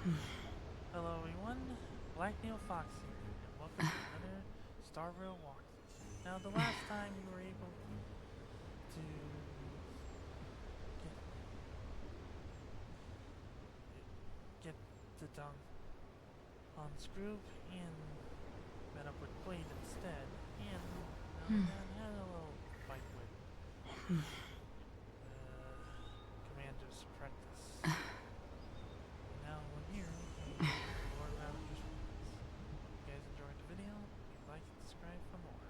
Hello everyone, Blacknail Fox here, and welcome to another Starville walkthrough. Now the last time we were able to get the dung unscrewed and met up with Blade instead, and had a little fight with Commander's apprentice. Now we're here with Lord Ravager's plans. If you guys enjoyed the video, please like and subscribe for more.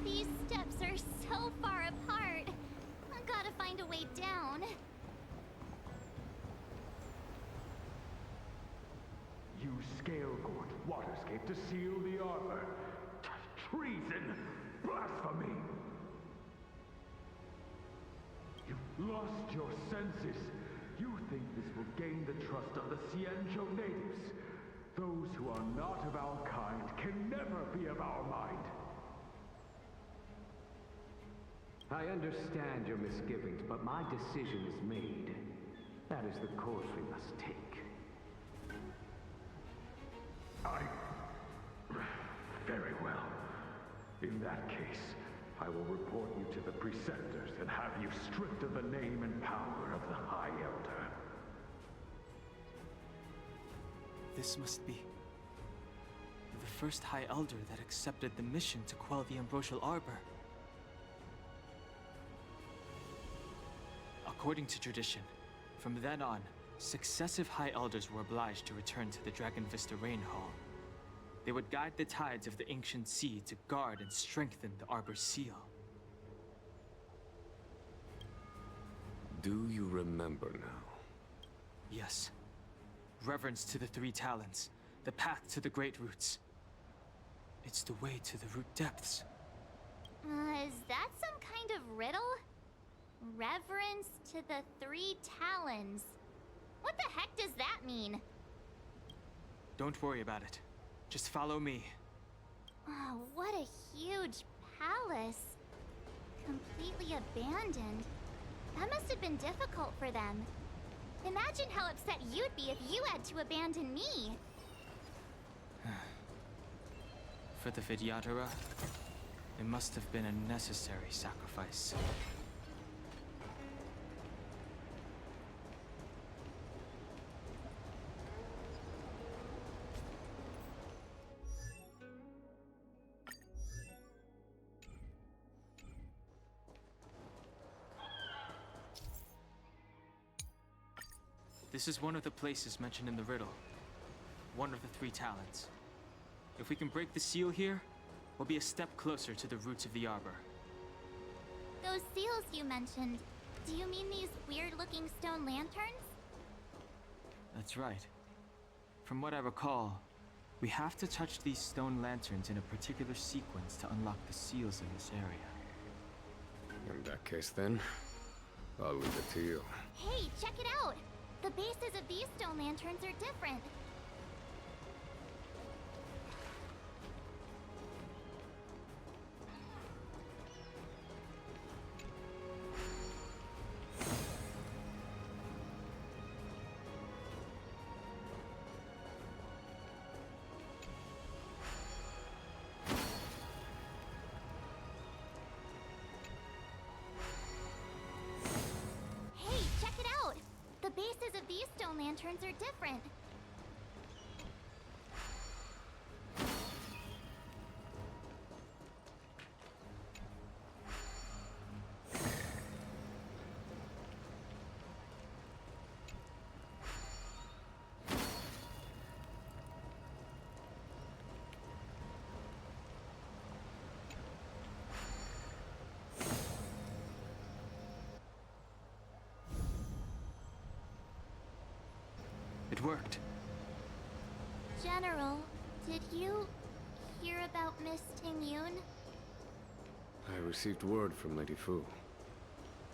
These steps are so far apart. I've got to find a way down. You scale-gorge waterscape to seal the arbor. Treason! Blasphemy! You've lost your senses. You think this will gain the trust of the Cienjo natives. Those who are not of our kind can never be of our mind. I understand your misgivings, but my decision is made. That is the course we must take. Very well. In that case, I will report you to the Preceptors and have you stripped of the name and power of the High Elder. This must be the first High Elder that accepted the mission to quell the Ambrosial Arbor. According to tradition, from then on, successive High Elders were obliged to return to the Dragon Vista Rain Hall. They would guide the tides of the ancient sea to guard and strengthen the Arbor's seal. Do you remember now? Yes. Reverence to the Three Talons, the path to the Great Roots. It's the way to the root depths. Is that some kind of riddle? Reverence to the Three Talons. What the heck does that mean? Don't worry about it. Just follow me. Oh, what a huge palace. Completely abandoned. That must have been difficult for them. Imagine how upset you'd be if you had to abandon me. For the Vidyadhara, it must have been a necessary sacrifice. This is one of the places mentioned in the riddle. One of the Three Talons. If we can break the seal here, we'll be a step closer to the roots of the arbor. Those seals you mentioned, do you mean these weird-looking stone lanterns? That's right. From what I recall, we have to touch these stone lanterns in a particular sequence to unlock the seals in this area. In that case then, I'll leave it to you. Hey, check it out! The bases of these stone lanterns are different. Hey, check it out! The bases of these stone lanterns are different. It worked. General, did you hear about Miss Ting-Yun? I received word from Lady Fu.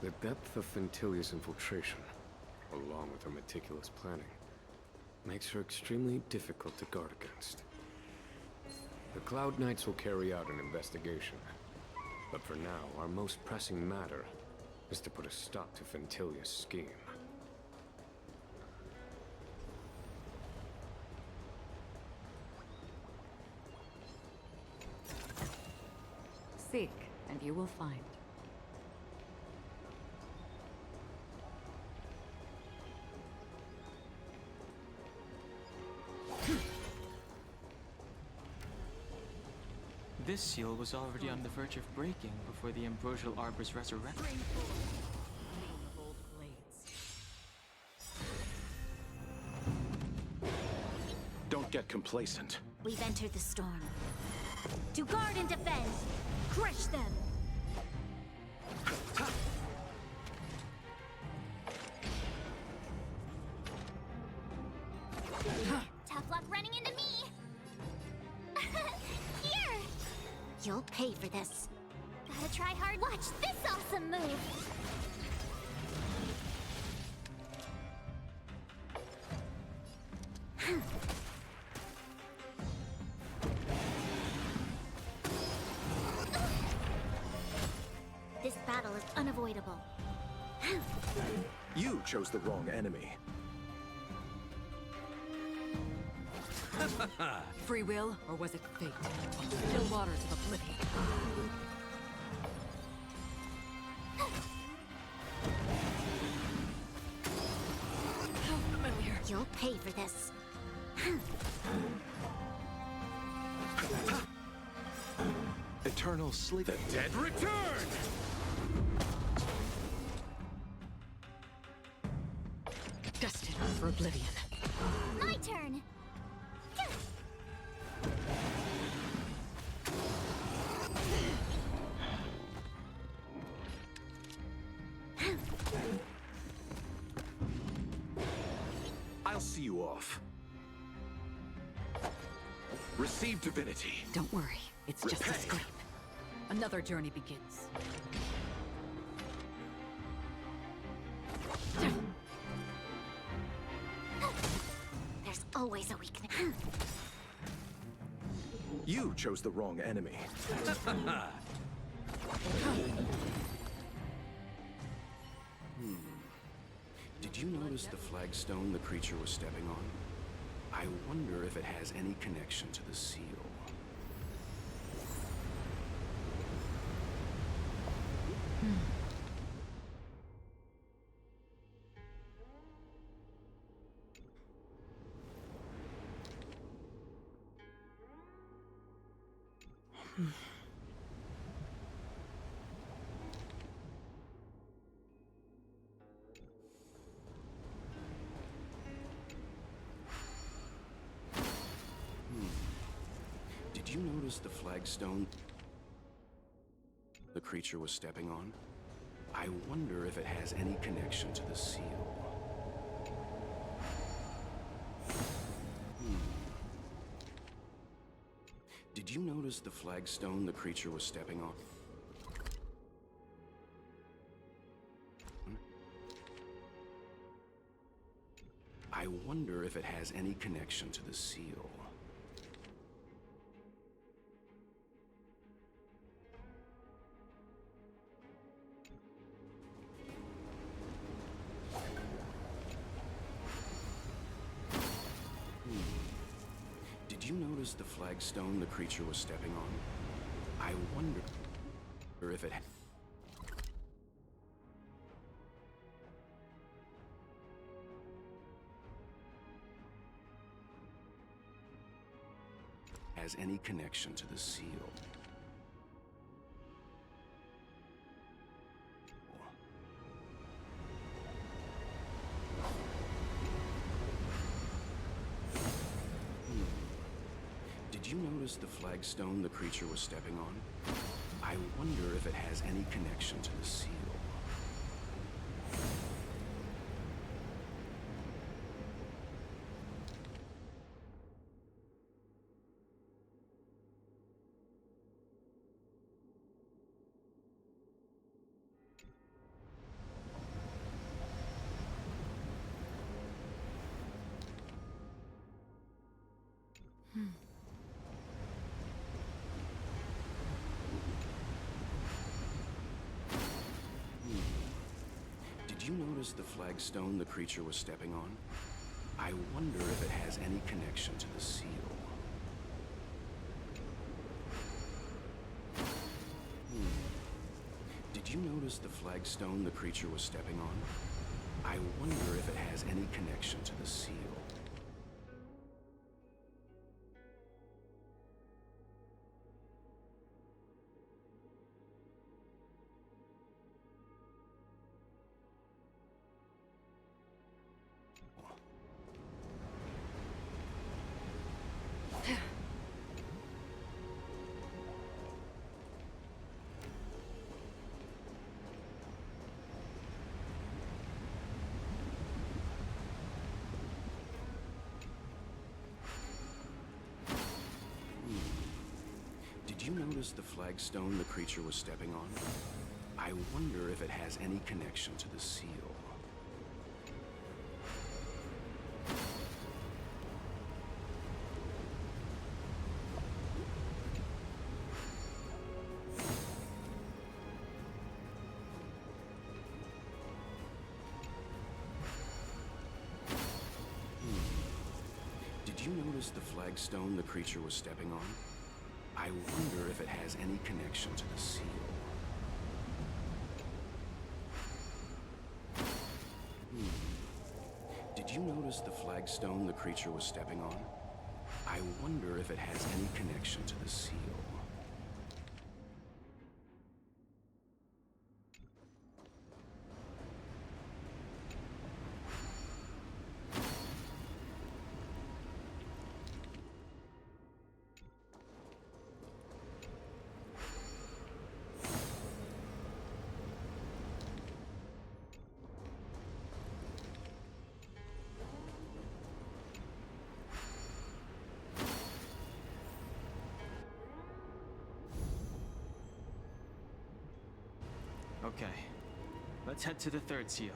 The depth of Ventilia's infiltration, along with her meticulous planning, makes her extremely difficult to guard against. The Cloud Knights will carry out an investigation. But for now, our most pressing matter is to put a stop to Fentilia's scheme. Seek, and you will find. This seal was already on the verge of breaking before the Ambrosial Arbor's resurrection. Don't get complacent. We've entered the storm. To guard and defend! Crush them! Tough luck running into me! Here! You'll pay for this. Gotta try hard. Watch this awesome move! This battle is unavoidable. You chose the wrong enemy. Free will, or was it fate? Still waters of oblivion. How familiar. You'll pay for this. Eternal sleep. The dead return! Destined for oblivion. My turn! I'll see you off. Receive divinity. Don't worry, it's just a Repay. scrape. Another journey begins. There's always a weakness. You chose the wrong enemy. Did you notice the flagstone the creature was stepping on? I wonder if it has any connection to the seal. Did you notice the flagstone the creature was stepping on? I wonder if it has any connection to the seal. Did you notice the flagstone the creature was stepping on? I wonder if it has any connection to the seal. Did you notice the flagstone the creature was stepping on? I wonder if it has any connection to the seal. Did you notice the flagstone the creature was stepping on? I wonder if it has any connection to the seal. notice the flagstone the creature was stepping on? I wonder if it has any connection to the seal. Did you notice the flagstone the creature was stepping on? I wonder if it has any connection to the seal. Did you notice the flagstone the creature was stepping on? I wonder if it has any connection to the seal. Did you notice the flagstone the creature was stepping on? I wonder if it has any connection to the seal. Did you notice the flagstone the creature was stepping on? I wonder if it has any connection to the seal. Okay, let's head to the third seal.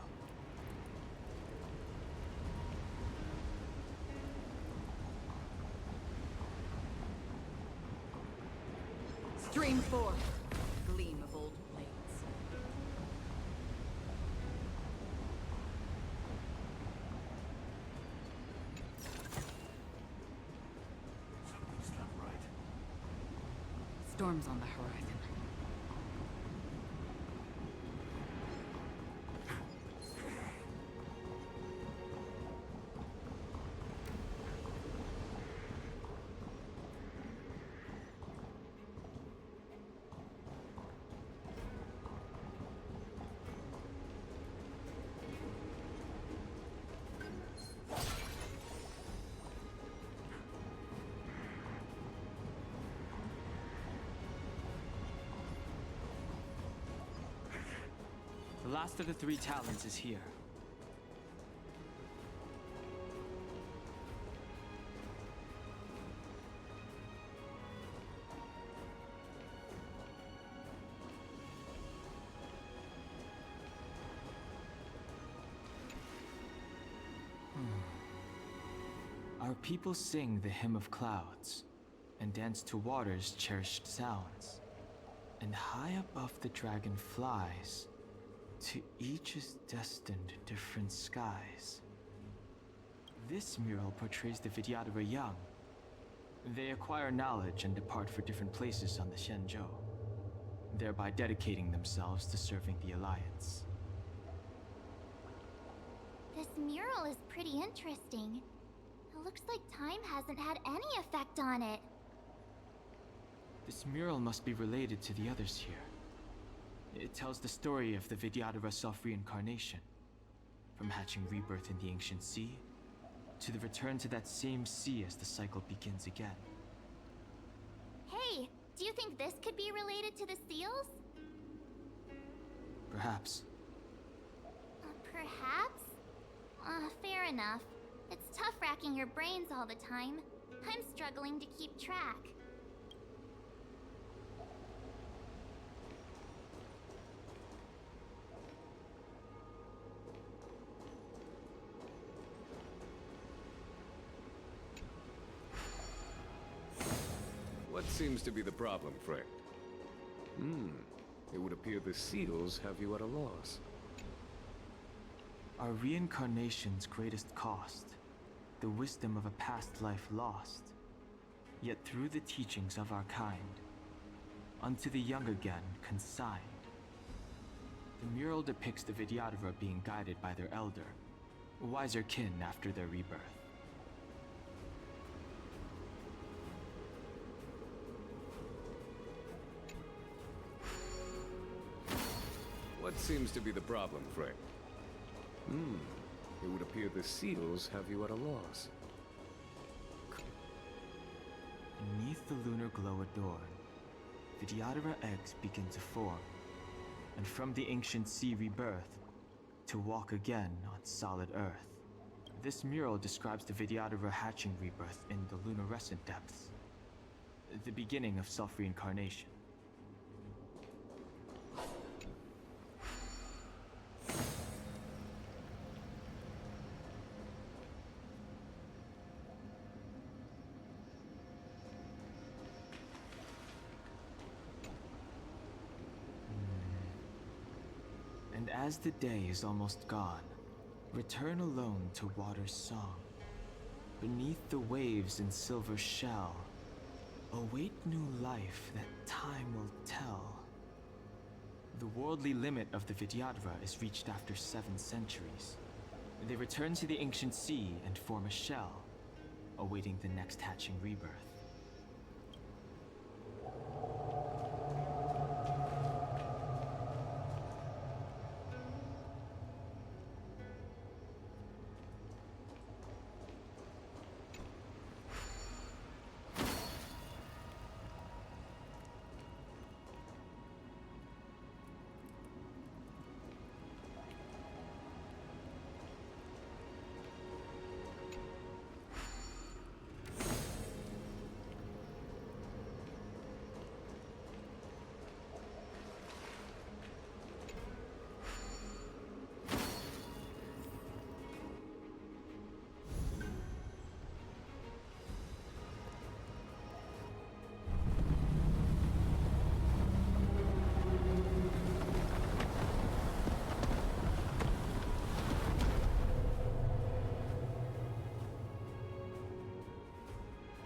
Stream forth, gleam of old blades. Something's not right. Storms on the horizon. The last of the three talons is here. Our people sing the hymn of clouds and dance to water's cherished sounds. And high above the dragon flies, to each is destined different skies. This mural portrays the Vidyadhara young. They acquire knowledge and depart for different places on the Xianzhou, thereby dedicating themselves to serving the Alliance. This mural is pretty interesting. It looks like time hasn't had any effect on it. This mural must be related to the others here. It tells the story of the Vidyadhara self-reincarnation, from hatching rebirth in the ancient sea, to the return to that same sea as the cycle begins again. Hey, do you think this could be related to the seals? Perhaps. Perhaps? Fair enough. It's tough racking your brains all the time. I'm struggling to keep track. What seems to be the problem, friend? It would appear the seals have you at a loss. Are reincarnation's greatest cost the wisdom of a past life lost? Yet through the teachings of our kind, unto the young again consigned. The mural depicts the Vidyadhara being guided by their elder, wiser kin after their rebirth. What seems to be the problem, Frank? It would appear the seals have you at a loss. Beneath the lunar glow adorned, Vidyadhara eggs begin to form, and from the ancient sea rebirth, to walk again on solid earth. This mural describes the Vidyadhara hatching rebirth in the lunarescent depths, the beginning of self-reincarnation. And as the day is almost gone, return alone to water's song. Beneath the waves in silver shell, await new life that time will tell. The worldly limit of the Vidyadhara is reached after 7 centuries. They return to the ancient sea and form a shell, awaiting the next hatching rebirth.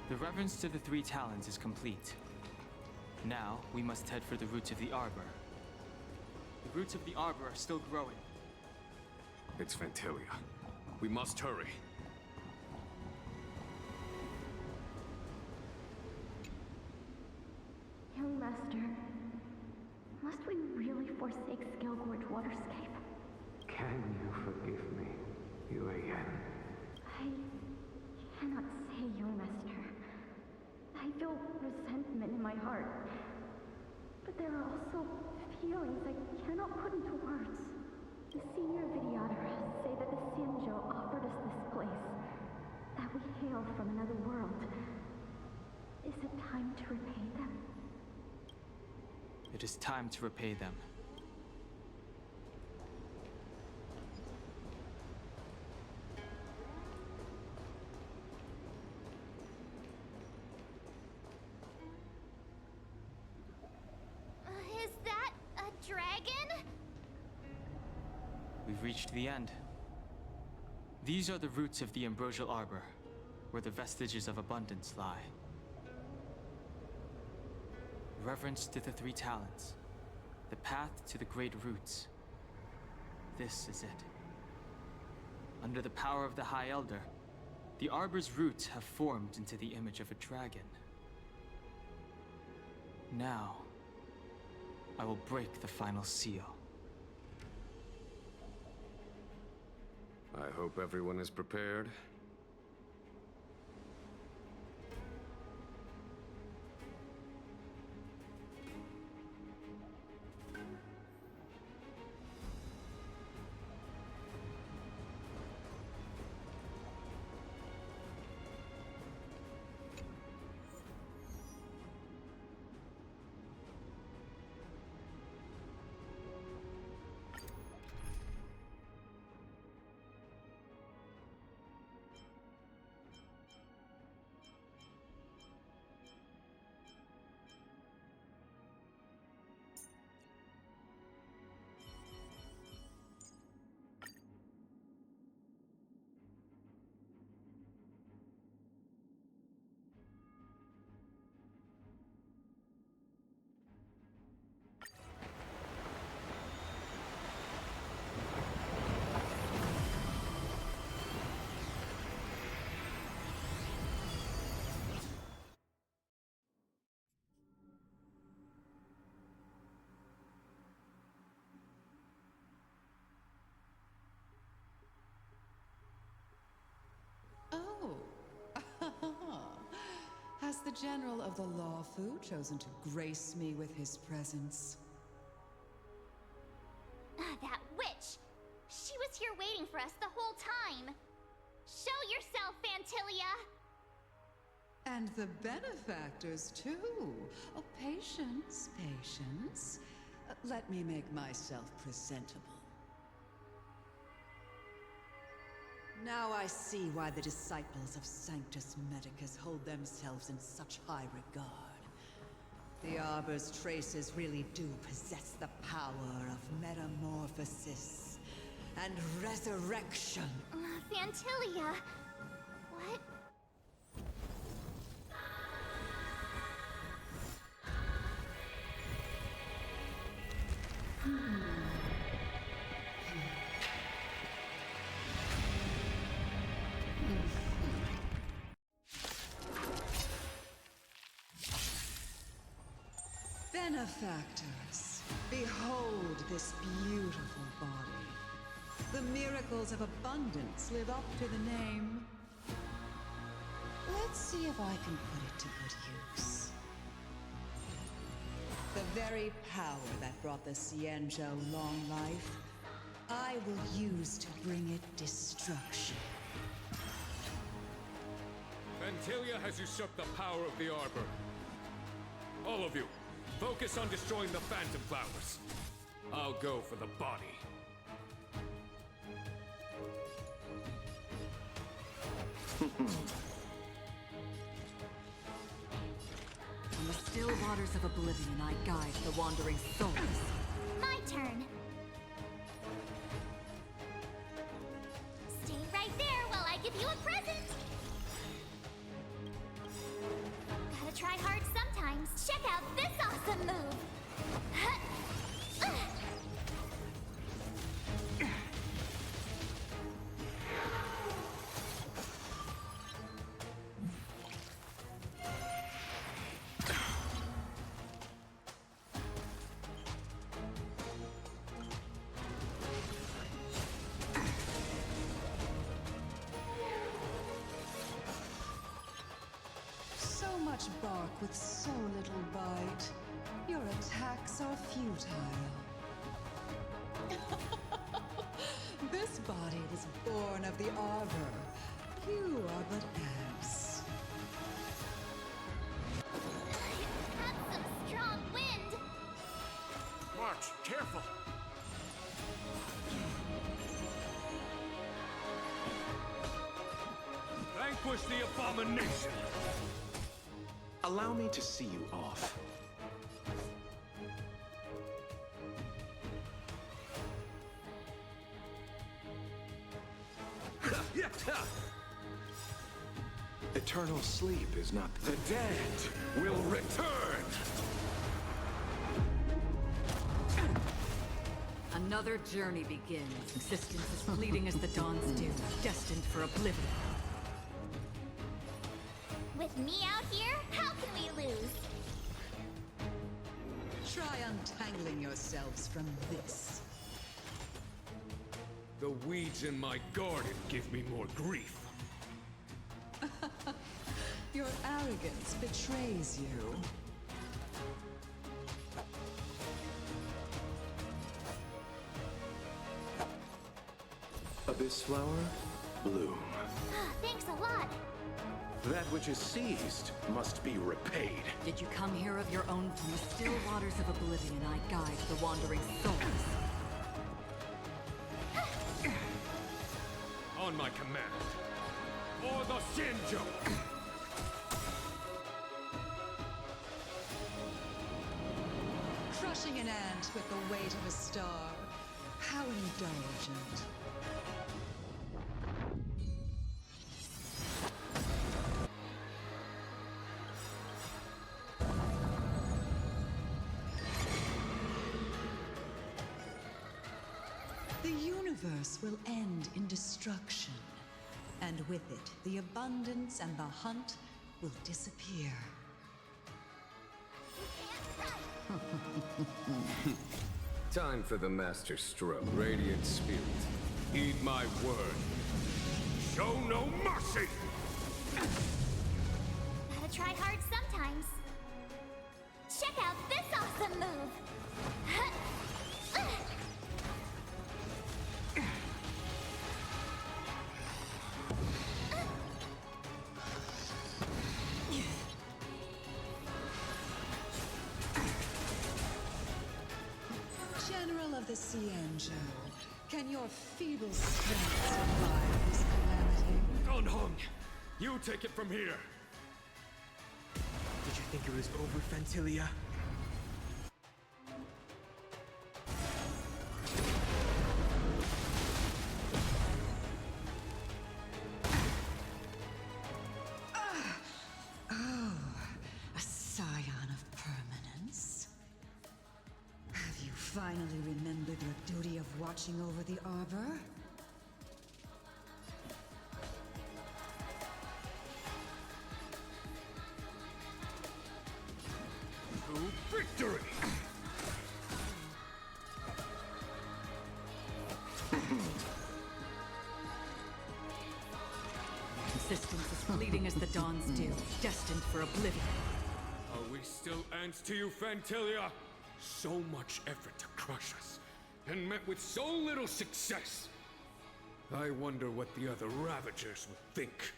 The reverence to the 3 talents is complete. Now, we must head for the roots of the arbor. The roots of the arbor are still growing. It's Fantilia. We must hurry. Young Master, must we really forsake Scalgorge Waterscape? Can you forgive me, Yuan? I cannot say, Young Master. I feel resentment in my heart. But there are also feelings I cannot put into words. The senior Vidyadhara say that the Xianzhou offered us this place, that we hail from another world. Is it time to repay them? It is time to repay them. Is that a dragon? We've reached the end. These are the roots of the ambrosial arbor, where the vestiges of abundance lie. Reverence to the 3 talents, the path to the great roots. This is it. Under the power of the High Elder, the arbor's roots have formed into the image of a dragon. Now, I will break the final seal. I hope everyone is prepared. the General of the Lawfu chosen to grace me with his presence? That witch! She was here waiting for us the whole time! Show yourself, Fantilia! And the benefactors, too. Oh, patience, patience. Let me make myself presentable. Now I see why the disciples of Sanctus Medicus hold themselves in such high regard. The Arbor's traces really do possess the power of metamorphosis and resurrection. Fantilia! What? Benefactors, behold this beautiful body. The miracles of abundance live up to the name. Let's see if I can put it to good use. The very power that brought the Cienjo long life, I will use to bring it destruction. Fantilia has usurped the power of the Arbor. All of you, focus on destroying the Phantom Flowers. I'll go for the body. On the still waters of oblivion, I guide the wandering souls. My turn! Stay right there while I give you a present! Gotta try hard sometimes. Check out this awesome move! So much bark with so little bite. Your attacks are futile. This body was born of the Arbor. You are but ants. That's some strong wind! March, careful! Vanquish the abomination! Allow me to see you off. Eternal sleep is not... The dead will return! Another journey begins. Existence is fleeting as the dawn's dew, destined for oblivion. With me out here, how can we lose? Try untangling yourselves from this. The weeds in my garden give me more grief. Your arrogance betrays you. Abyss flower, bloom. Thanks a lot. That which is seized must be repaid. Did you come here of your own? From the still waters of oblivion, I guide the wandering souls. On my command. For the Shinjo! Crushing an ant with the weight of a star. How indulgent. The universe will end in destruction, and with it, the abundance and the hunt will disappear. Time for the master stroke. Radiant Spirit, heed my word. Show no mercy! Gotta try hard sometimes. Check out this awesome move! General of the Cienjo, can your feeble strength survive this calamity? Gonhong, you take it from here. Did you think it was over, Fantilia? A scion of permanence. Have you finally remembered your duty of watching over the Arbor? To victory! Existence as fleeting as the dawn's dew, destined for oblivion. Are we still ants to you, Fantilia? So much effort to crush us, and met with so little success. I wonder what the other Ravagers would think.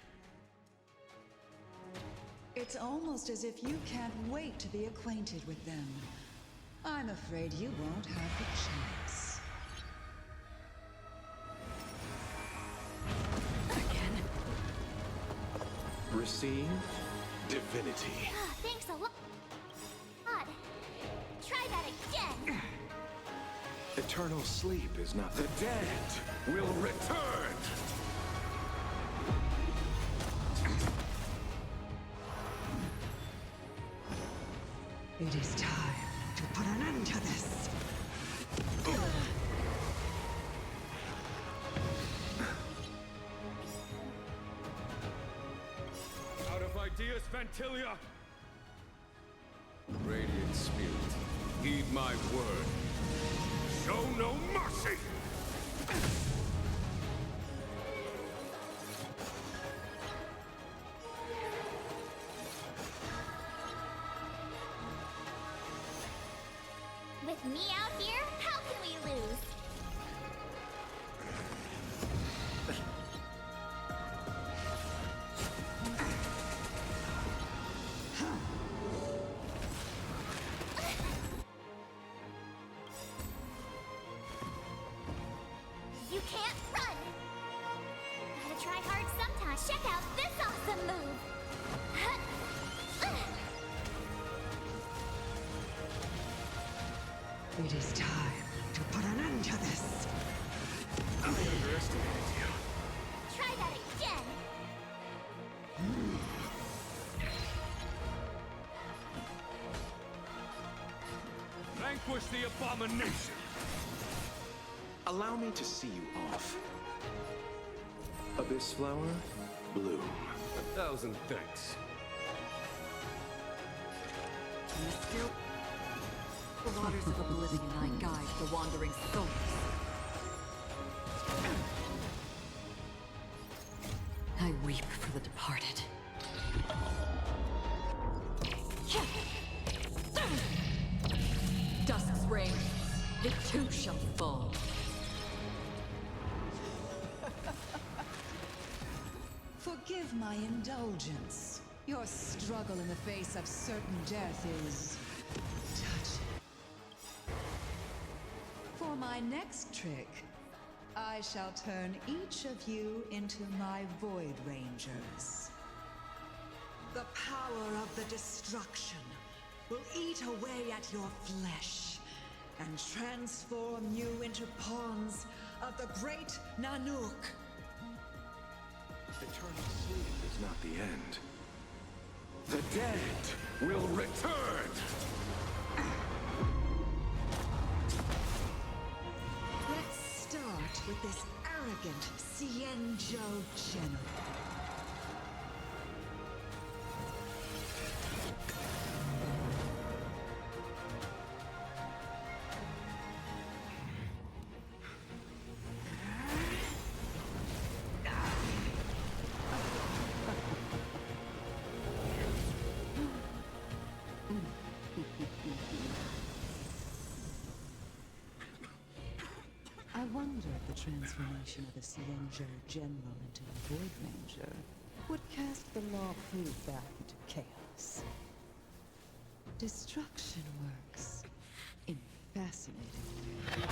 It's almost as if you can't wait to be acquainted with them. I'm afraid you won't have the chance. Again? Receive divinity. Thanks a lot. Try that again! Eternal sleep is not the dead will return. It is time to put an end to this. Out of ideas, Fantilia. Radiant Spirit, heed my word. Show no mercy. With me out here, how can we lose? You can't run! Gotta try hard sometimes. Check out this awesome move! It is time to put an end to this. I underestimated you. Try that again! Vanquish the abomination. Allow me to see you off. Abyss flower, bloom. 1,000 thanks. In the still waters of oblivion, I guide the wandering souls. I weep for the departed. Dusk's reign, it too shall fall. Forgive my indulgence. Your struggle in the face of certain death is touching. For my next trick, I shall turn each of you into my Void Rangers. The power of the destruction will eat away at your flesh and transform you into pawns of the great Nanook. Eternal sleep is not the end. The dead will return! Let's start with this arrogant Cienjo general. transformation of the Cienjo General into a Void Ranger would cast the law proof back into chaos. Destruction works in fascinating ways.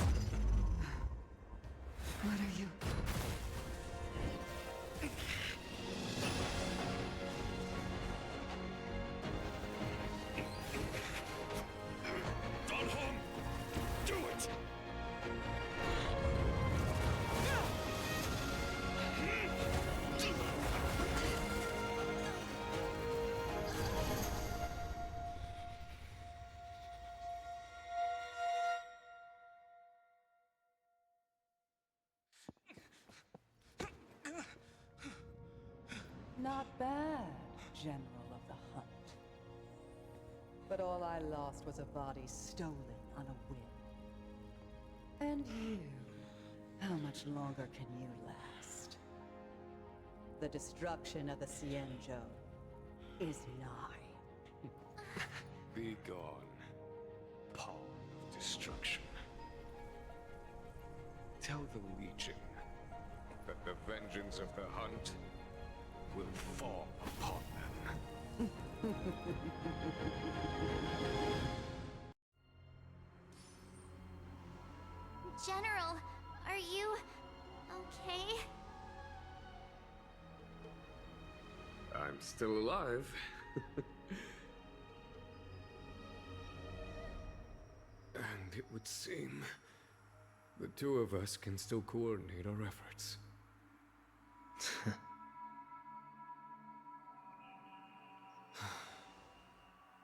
What are you? Do it! Not bad, General of the Hunt. But all I lost was a body stolen on a whim. And you, how much longer can you last? The destruction of the Cienjo is nigh. Be gone, pawn of destruction. Tell the Legion that the vengeance of the Hunt will fall upon them. General, are you okay? I'm still alive. And it would seem the two of us can still coordinate our efforts.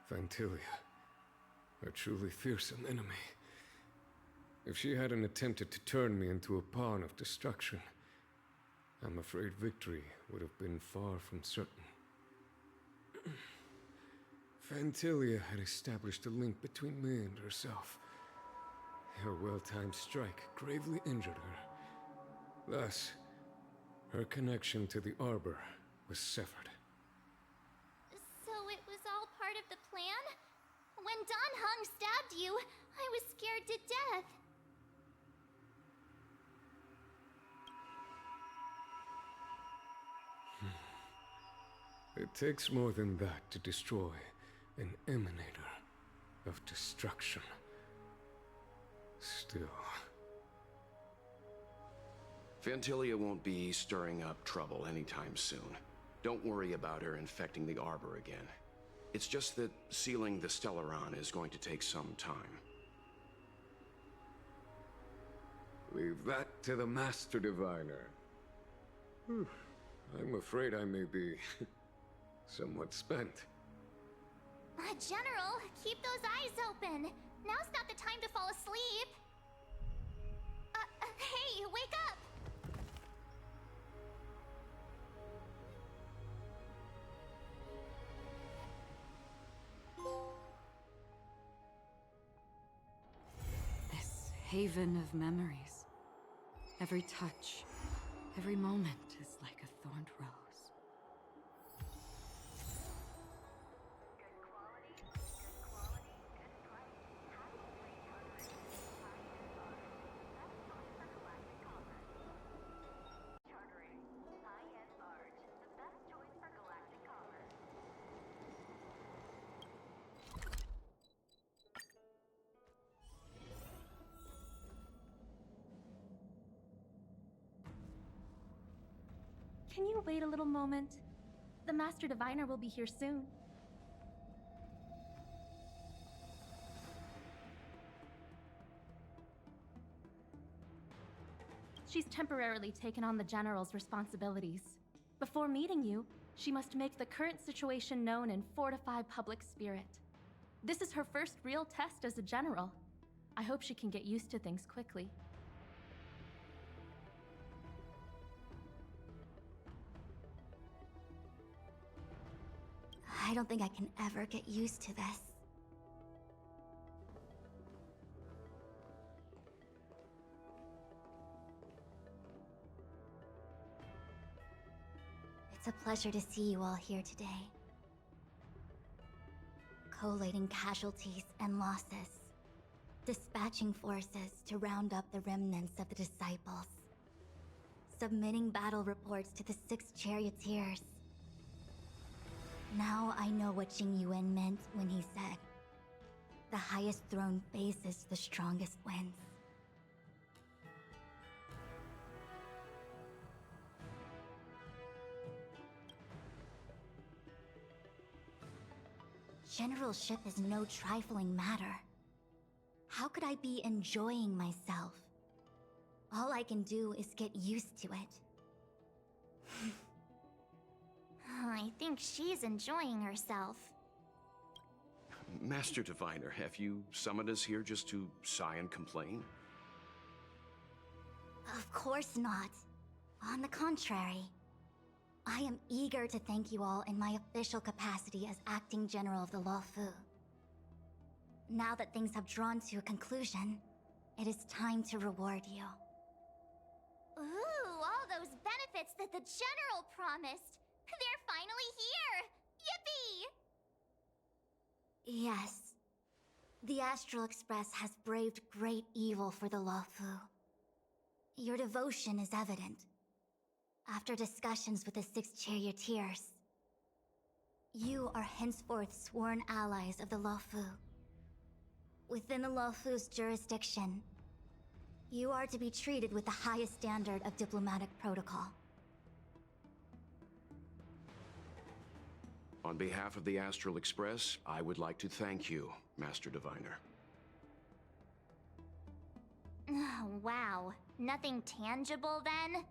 Fantilia, a truly fearsome enemy. If she hadn't attempted to turn me into a pawn of destruction, I'm afraid victory would have been far from certain. Fantilia had established a link between me and herself. Her well-timed strike gravely injured her. Thus, her connection to the Arbor was severed. So it was all part of the plan? When Don Hung stabbed you, I was scared to death. It takes more than that to destroy an emanator of destruction. Still... Fantilia won't be stirring up trouble anytime soon. Don't worry about her infecting the Arbor again. It's just that sealing the Stellaron is going to take some time. Leave that to the Master Diviner. I'm afraid I may be somewhat spent. General, keep those eyes open. Now's not the time to fall asleep. Hey, wake up! This haven of memories. Every touch, every moment is like a thorned rose. Can you wait a little moment? The Master Diviner will be here soon. She's temporarily taken on the General's responsibilities. Before meeting you, she must make the current situation known and fortify public spirit. This is her first real test as a General. I hope she can get used to things quickly. I don't think I can ever get used to this. It's a pleasure to see you all here today. Collating casualties and losses. Dispatching forces to round up the remnants of the disciples. submitting battle reports to the 6 charioteers. Now I know what Jing Yuan meant when he said, "The highest throne faces the strongest wins." Generalship is no trifling matter. How could I be enjoying myself? All I can do is get used to it. I think she's enjoying herself. Master Diviner, have you summoned us here just to sigh and complain? Of course not. On the contrary. I am eager to thank you all in my official capacity as acting general of the Luofu. Now that things have drawn to a conclusion, it is time to reward you. Ooh, all those benefits that the general promised! They're finally here! Yippee! Yes. The Astral Express has braved great evil for the Luofu. Your devotion is evident. After discussions with the 6 charioteers, you are henceforth sworn allies of the Luofu. Within the Luofu's jurisdiction, you are to be treated with the highest standard of diplomatic protocol. On behalf of the Astral Express, I would like to thank you, Master Diviner. Wow. Nothing tangible then?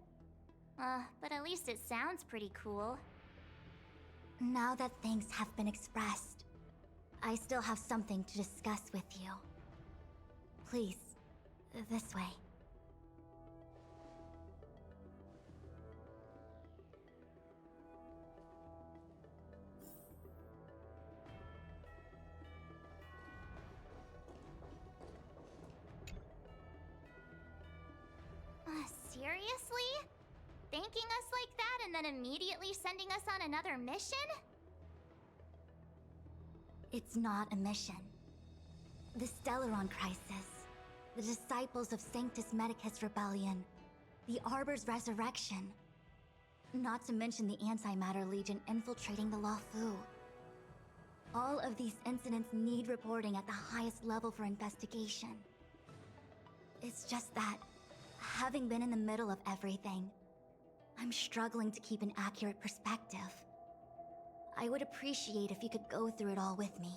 But at least it sounds pretty cool. Now that thanks have been expressed, I still have something to discuss with you. Please, this way. Seriously? Thanking us like that and then immediately sending us on another mission? It's not a mission. The Stellaron crisis, the disciples of Sanctus Medicus rebellion, the Arbor's resurrection, not to mention the Antimatter Legion infiltrating the Luofu. All of these incidents need reporting at the highest level for investigation. It's just that, having been in the middle of everything, I'm struggling to keep an accurate perspective. I would appreciate if you could go through it all with me,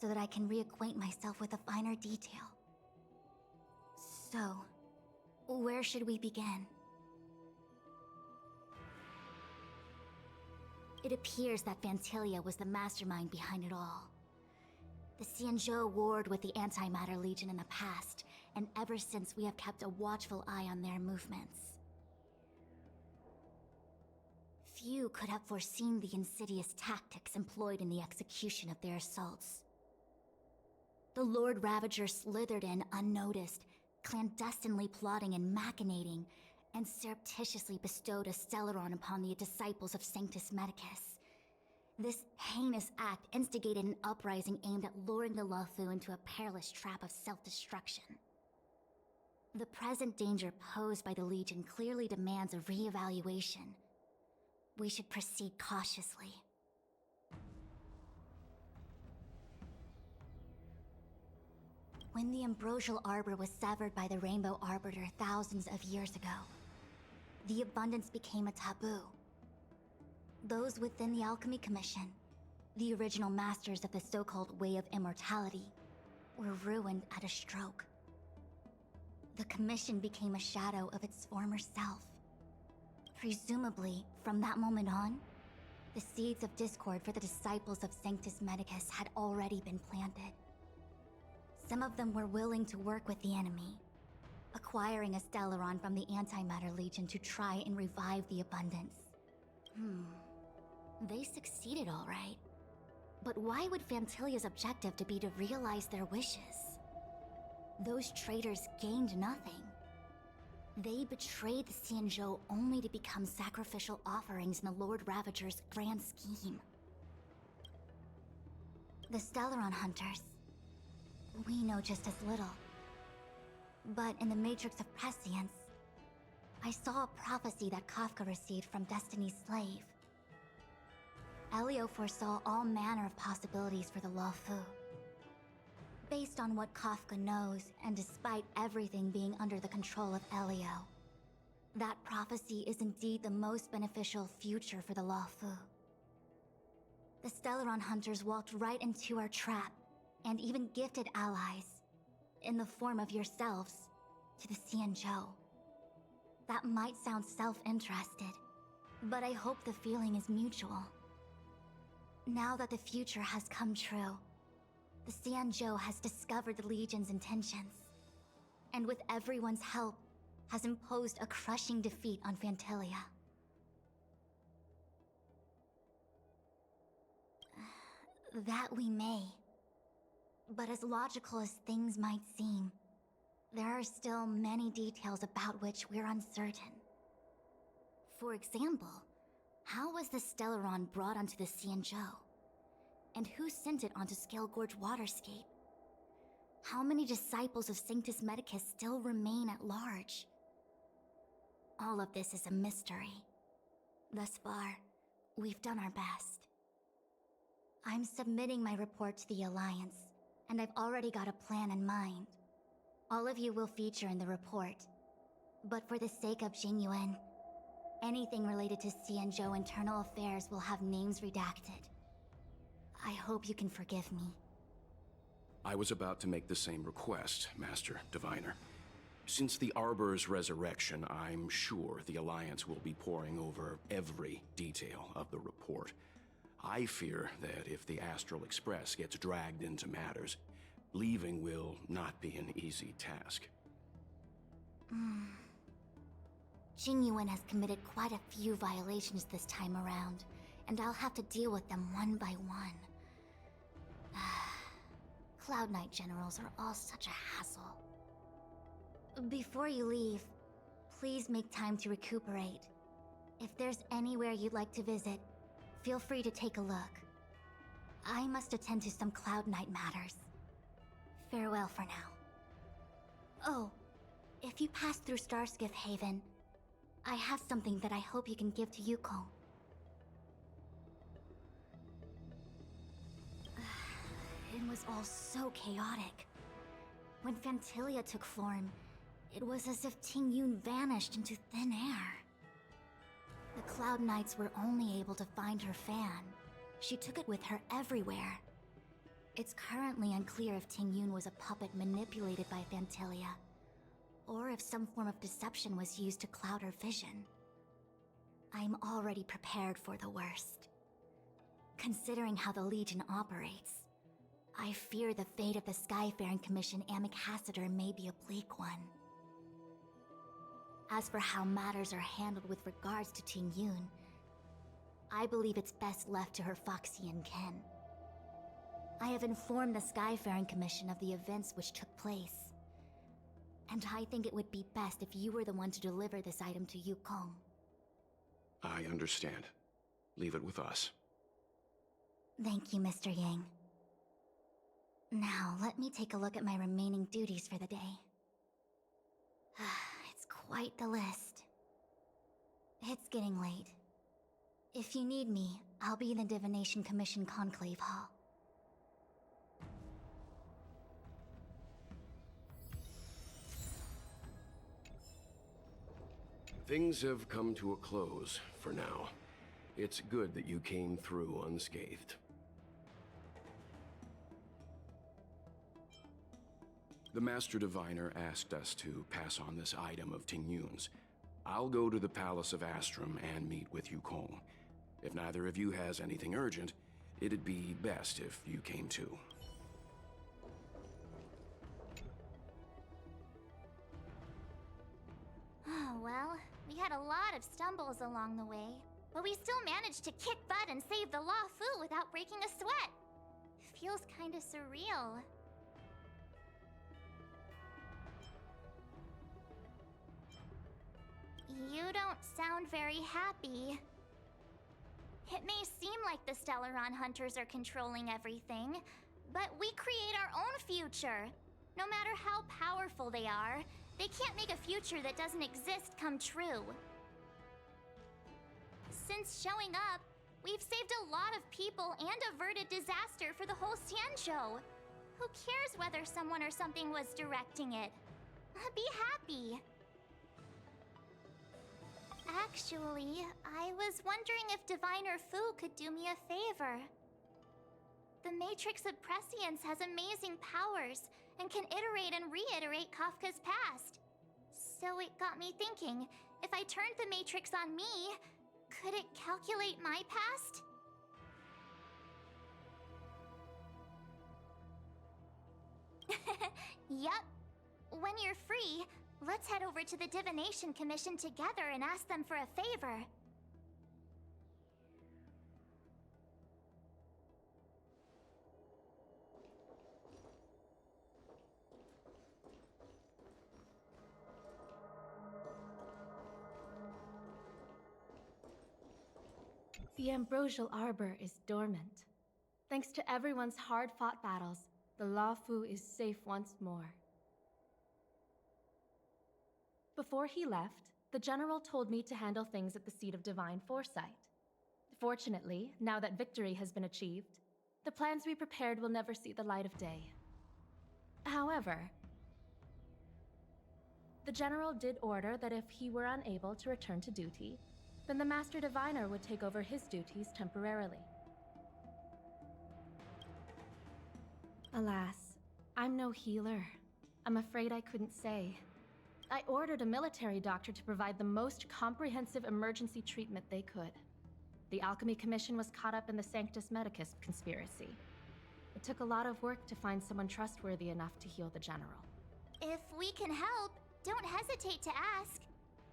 so that I can reacquaint myself with a finer detail. So, where should we begin? It appears that Fantilia was the mastermind behind it all. The Xianzhou warred with the Antimatter Legion in the past, and ever since we have kept a watchful eye on their movements. Few could have foreseen the insidious tactics employed in the execution of their assaults. The Lord Ravager slithered in unnoticed, clandestinely plotting and machinating, and surreptitiously bestowed a Stellaron upon the disciples of Sanctus Medicus. This heinous act instigated an uprising aimed at luring the Luofu into a perilous trap of self-destruction. The present danger posed by the Legion clearly demands a re-evaluation. We should proceed cautiously. When the Ambrosial Arbor was severed by the Rainbow Arbiter thousands of years ago, the abundance became a taboo. Those within the Alchemy Commission, the original masters of the so-called Way of Immortality, were ruined at a stroke. The Commission became a shadow of its former self. Presumably, from that moment on, the seeds of discord for the disciples of Sanctus Medicus had already been planted. Some of them were willing to work with the enemy, acquiring a Stellaron from the Antimatter Legion to try and revive the abundance. They succeeded all right. But why would Fantilia's objective to be to realize their wishes? Those traitors gained nothing. They betrayed the Xianzhou only to become sacrificial offerings in the Lord Ravager's grand scheme. The Stellaron Hunters, we know just as little. But in the Matrix of Prescience, I saw a prophecy that Kafka received from Destiny's slave. Elio foresaw all manner of possibilities for the Lawfu. Based on what Kafka knows, and despite everything being under the control of Elio, that prophecy is indeed the most beneficial future for the Lawfu. The Stellaron hunters walked right into our trap, and even gifted allies, in the form of yourselves, to the Xianzhou. That might sound self-interested, but I hope the feeling is mutual. Now that the future has come true, the Xianzhou has discovered the Legion's intentions, and with everyone's help, has imposed a crushing defeat on Phantilia. That we may. But as logical as things might seem, there are still many details about which we're uncertain. For example, how was the Stellaron brought onto the Xianzhou? And who sent it onto Scale Gorge Waterscape? How many disciples of Sanctus Medicus still remain at large? All of this is a mystery. Thus far, we've done our best. I'm submitting my report to the Alliance, and I've already got a plan in mind. All of you will feature in the report. But for the sake of Jingyuan, anything related to Xianzhou internal affairs will have names redacted. I hope you can forgive me. I was about to make the same request, Master Diviner. Since the Arbor's resurrection, I'm sure the Alliance will be poring over every detail of the report. I fear that if the Astral Express gets dragged into matters, leaving will not be an easy task. Jingyuan has committed quite a few violations this time around, and I'll have to deal with them one by one. Cloud Knight generals are all such a hassle. Before you leave, please make time to recuperate. If there's anywhere you'd like to visit, feel free to take a look. I must attend to some Cloud Knight matters. Farewell for now. Oh, if you pass through Starskiff Haven, I have something that I hope you can give to Yukong. It was all so chaotic. When Phantilia took form, it was as if Tingyun vanished into thin air. The Cloud Knights were only able to find her fan. She took it with her everywhere. It's currently unclear if Tingyun was a puppet manipulated by Phantilia, or if some form of deception was used to cloud her vision. I'm already prepared for the worst. Considering how the Legion operates, I fear the fate of the Skyfaring Commission Ambassador may be a bleak one. As for how matters are handled with regards to Tingyun, I believe it's best left to her Foxian kin. I have informed the Skyfaring Commission of the events which took place, and I think it would be best if you were the one to deliver this item to Yukong. I understand. Leave it with us. Thank you, Mr. Yang. Now, let me take a look at my remaining duties for the day. It's quite the list. It's getting late. If you need me, I'll be in the Divination Commission Conclave Hall. Things have come to a close for now. It's good that you came through unscathed. The Master Diviner asked us to pass on this item of Tingyun's. I'll go to the Palace of Astrum and meet with Yukong. If neither of you has anything urgent, it'd be best if you came too. Oh, well, we had a lot of stumbles along the way, but we still managed to kick butt and save the Lawfu without breaking a sweat. Feels kinda surreal. You don't sound very happy. It may seem like the Stellaron hunters are controlling everything, but we create our own future. No matter how powerful they are, They can't make a future that doesn't exist come true. Since showing up, we've saved a lot of people and averted disaster for the whole Xianzhou. Who cares whether someone or something was directing it? Be happy. Actually, I was wondering if Diviner Fu could do me a favor. The Matrix of Prescience has amazing powers and can iterate and reiterate Kafka's past. So it got me thinking, if I turned the Matrix on me, could it calculate my past? Yup. When you're free, let's head over to the Divination Commission together and ask them for a favor. The Ambrosial Arbor is dormant. Thanks to everyone's hard-fought battles, the Law Fu is safe once more. Before he left, the General told me to handle things at the seat of Divine Foresight. Fortunately, now that victory has been achieved, the plans we prepared will never see the light of day. However, the General did order that if he were unable to return to duty, then the Master Diviner would take over his duties temporarily. Alas, I'm no healer. I'm afraid I couldn't say. I ordered a military doctor to provide the most comprehensive emergency treatment they could. The Alchemy Commission was caught up in the Sanctus Medicus conspiracy. It took a lot of work to find someone trustworthy enough to heal the General. If we can help, don't hesitate to ask.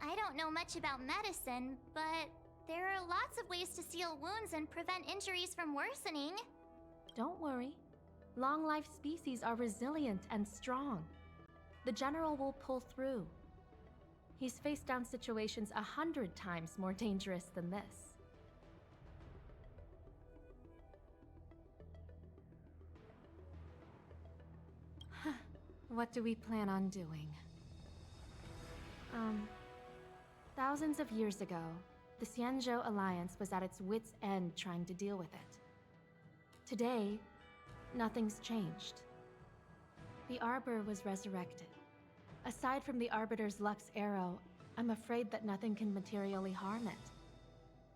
I don't know much about medicine, but there are lots of ways to seal wounds and prevent injuries from worsening. Don't worry. Long-life species are resilient and strong. The General will pull through. He's faced down situations 100 times more dangerous than this. What do we plan on doing? Thousands of years ago, the Xianzhou Alliance was at its wit's end trying to deal with it. Today, nothing's changed. The Arbor was resurrected. Aside from the Arbiter's Lux Arrow, I'm afraid that nothing can materially harm it.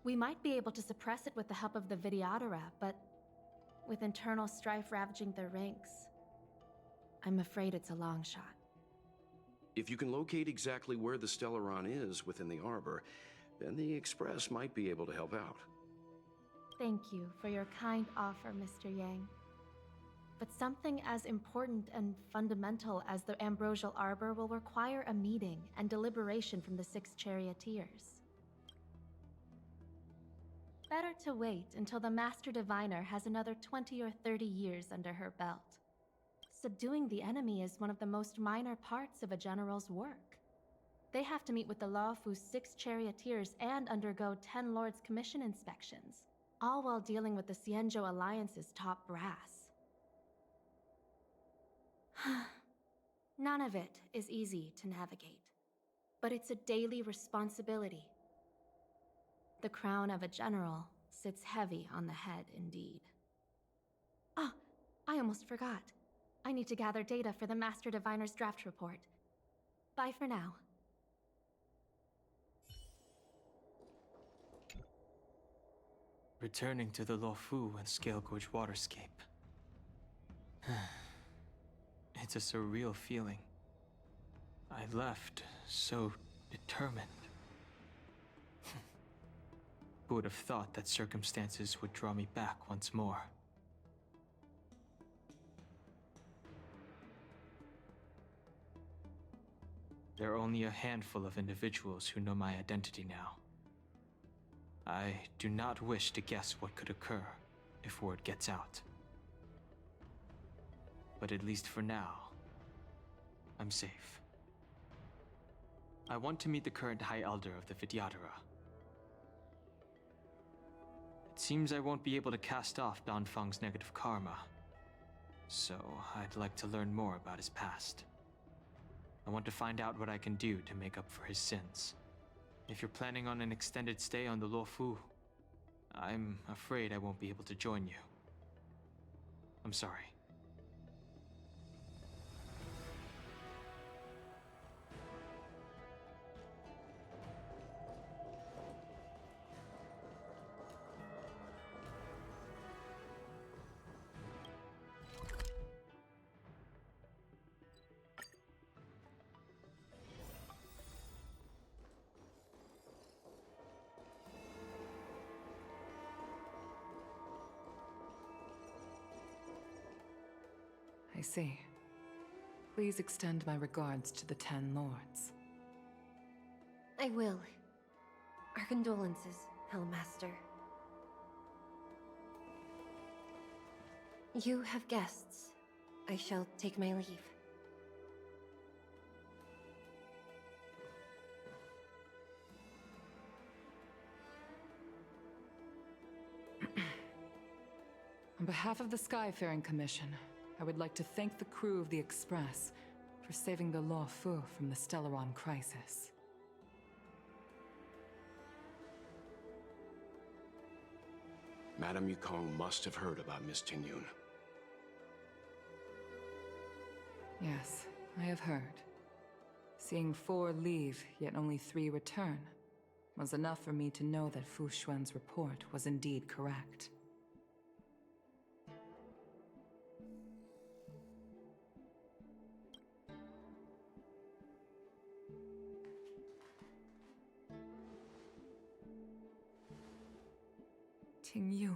We might be able to suppress it with the help of the Vidyadhara, but with internal strife ravaging their ranks, I'm afraid it's a long shot. If you can locate exactly where the Stellaron is within the Arbor, then the Express might be able to help out. Thank you for your kind offer, Mr. Yang. But something as important and fundamental as the Ambrosial Arbor will require a meeting and deliberation from the 6 Charioteers. Better to wait until the Master Diviner has another 20 or 30 years under her belt. Subduing the enemy is one of the most minor parts of a general's work. They have to meet with the Law Fu's 6 Charioteers and undergo 10 Lords' Commission inspections, all while dealing with the Xianzhou Alliance's top brass. None of it is easy to navigate, but it's a daily responsibility. The crown of a general sits heavy on the head indeed. Ah, I almost forgot. I need to gather data for the Master Diviner's draft report. Bye for now. Returning to the Luofu and Scale Gorge waterscape. It's a surreal feeling. I left so determined. Who would have thought that circumstances would draw me back once more? There are only a handful of individuals who know my identity now. I do not wish to guess what could occur if word gets out. But at least for now, I'm safe. I want to meet the current High Elder of the Vidyadhara. It seems I won't be able to cast off Danfang's negative karma, so I'd like to learn more about his past. I want to find out what I can do to make up for his sins. If you're planning on an extended stay on the Luofu, I'm afraid I won't be able to join you. I'm sorry. I see. Please extend my regards to the 10 lords. I will. Our condolences, Hellmaster. You have guests. I shall take my leave. On behalf of the Skyfaring Commission, I would like to thank the crew of the Express for saving the Luofu from the Stellaron crisis. Madame Yukong must have heard about Miss Tingyun. Yes, I have heard. Seeing 4 leave, yet only 3 return, was enough for me to know that Fu Xuan's report was indeed correct. Tingyun.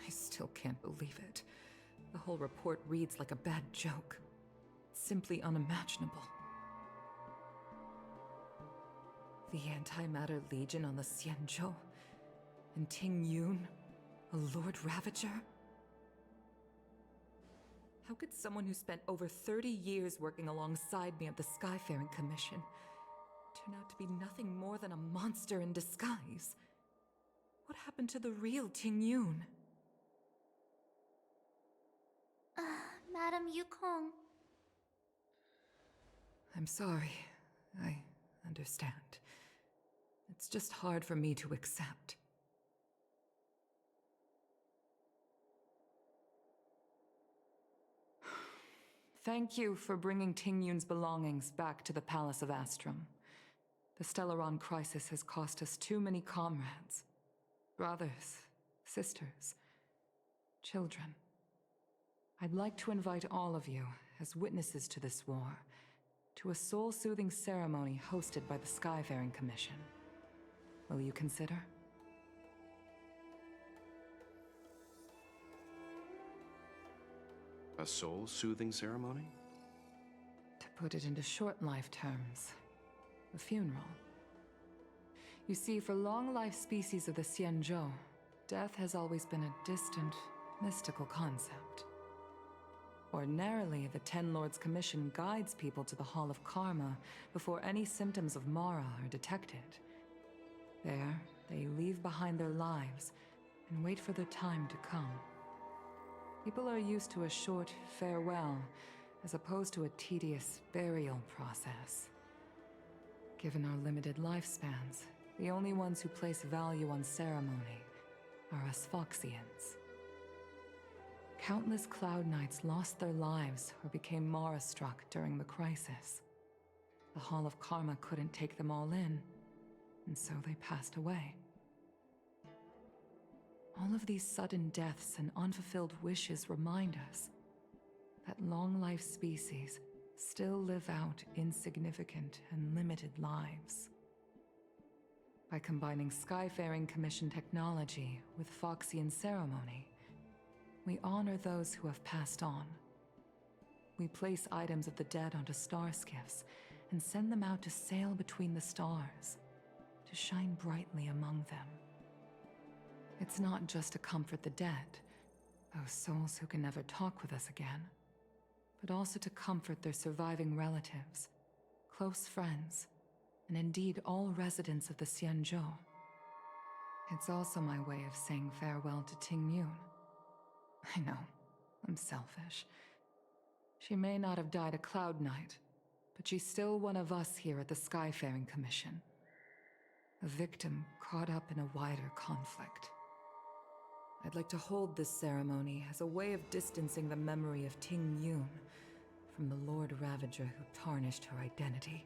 I still can't believe it. The whole report reads like a bad joke. It's simply unimaginable. The Antimatter Legion on the Xianzhou, and Tingyun, a Lord Ravager? How could someone who spent over 30 years working alongside me at the Skyfaring Commission turn out to be nothing more than a monster in disguise? What happened to the real Tingyun? Madame Yukong. I'm sorry. I understand. It's just hard for me to accept. Thank you for bringing Tingyun's belongings back to the Palace of Astrum. The Stellaron crisis has cost us too many comrades. Brothers, sisters, children. I'd like to invite all of you, as witnesses to this war, to a soul-soothing ceremony hosted by the Skyfaring Commission. Will you consider? A soul-soothing ceremony? To put it into short life terms, a funeral. You see, for long-life species of the Xianzhou, death has always been a distant, mystical concept. Ordinarily, the Ten Lords Commission guides people to the Hall of Karma before any symptoms of Mara are detected. There, they leave behind their lives and wait for their time to come. People are used to a short farewell as opposed to a tedious burial process. Given our limited lifespans, the only ones who place value on ceremony are us Foxians. Countless Cloud Knights lost their lives or became Mara-struck during the crisis. The Hall of Karma couldn't take them all in, and so they passed away. All of these sudden deaths and unfulfilled wishes remind us that long-life species still live out insignificant and limited lives. By combining Skyfaring Commission technology with Foxian ceremony, we honor those who have passed on. We place items of the dead onto star skiffs and send them out to sail between the stars, to shine brightly among them. It's not just to comfort the dead, those souls who can never talk with us again, but also to comfort their surviving relatives, close friends, and indeed all residents of the Xianzhou. It's also my way of saying farewell to Tingyun. I know, I'm selfish. She may not have died a Cloud Knight, but she's still one of us here at the Skyfaring Commission. A victim caught up in a wider conflict. I'd like to hold this ceremony as a way of distancing the memory of Ting Yun from the Lord Ravager who tarnished her identity.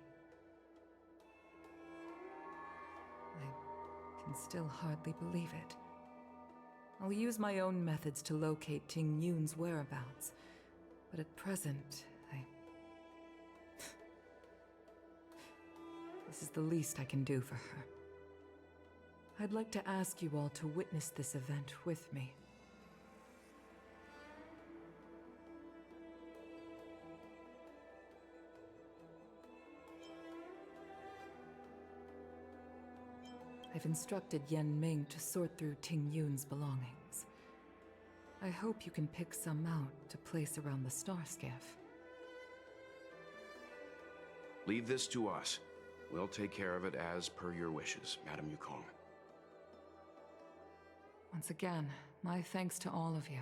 I can still hardly believe it. I'll use my own methods to locate Ting Yun's whereabouts, but at present, This is the least I can do for her. I'd like to ask you all to witness this event with me. I've instructed Yen Ming to sort through Ting Yun's belongings. I hope you can pick some out to place around the star skiff. Leave this to us. We'll take care of it as per your wishes, Madame Yukong. Once again, my thanks to all of you.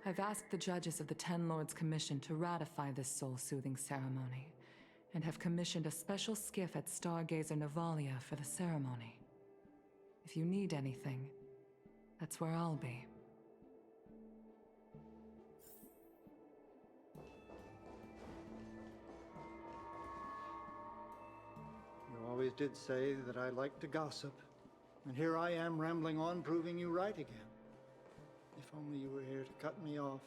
I've asked the judges of the Ten Lords Commission to ratify this soul-soothing ceremony, and have commissioned a special skiff at Stargazer Navalia for the ceremony. If you need anything, that's where I'll be. You always did say that I like to gossip. And here I am rambling on, proving you right again. If only you were here to cut me off.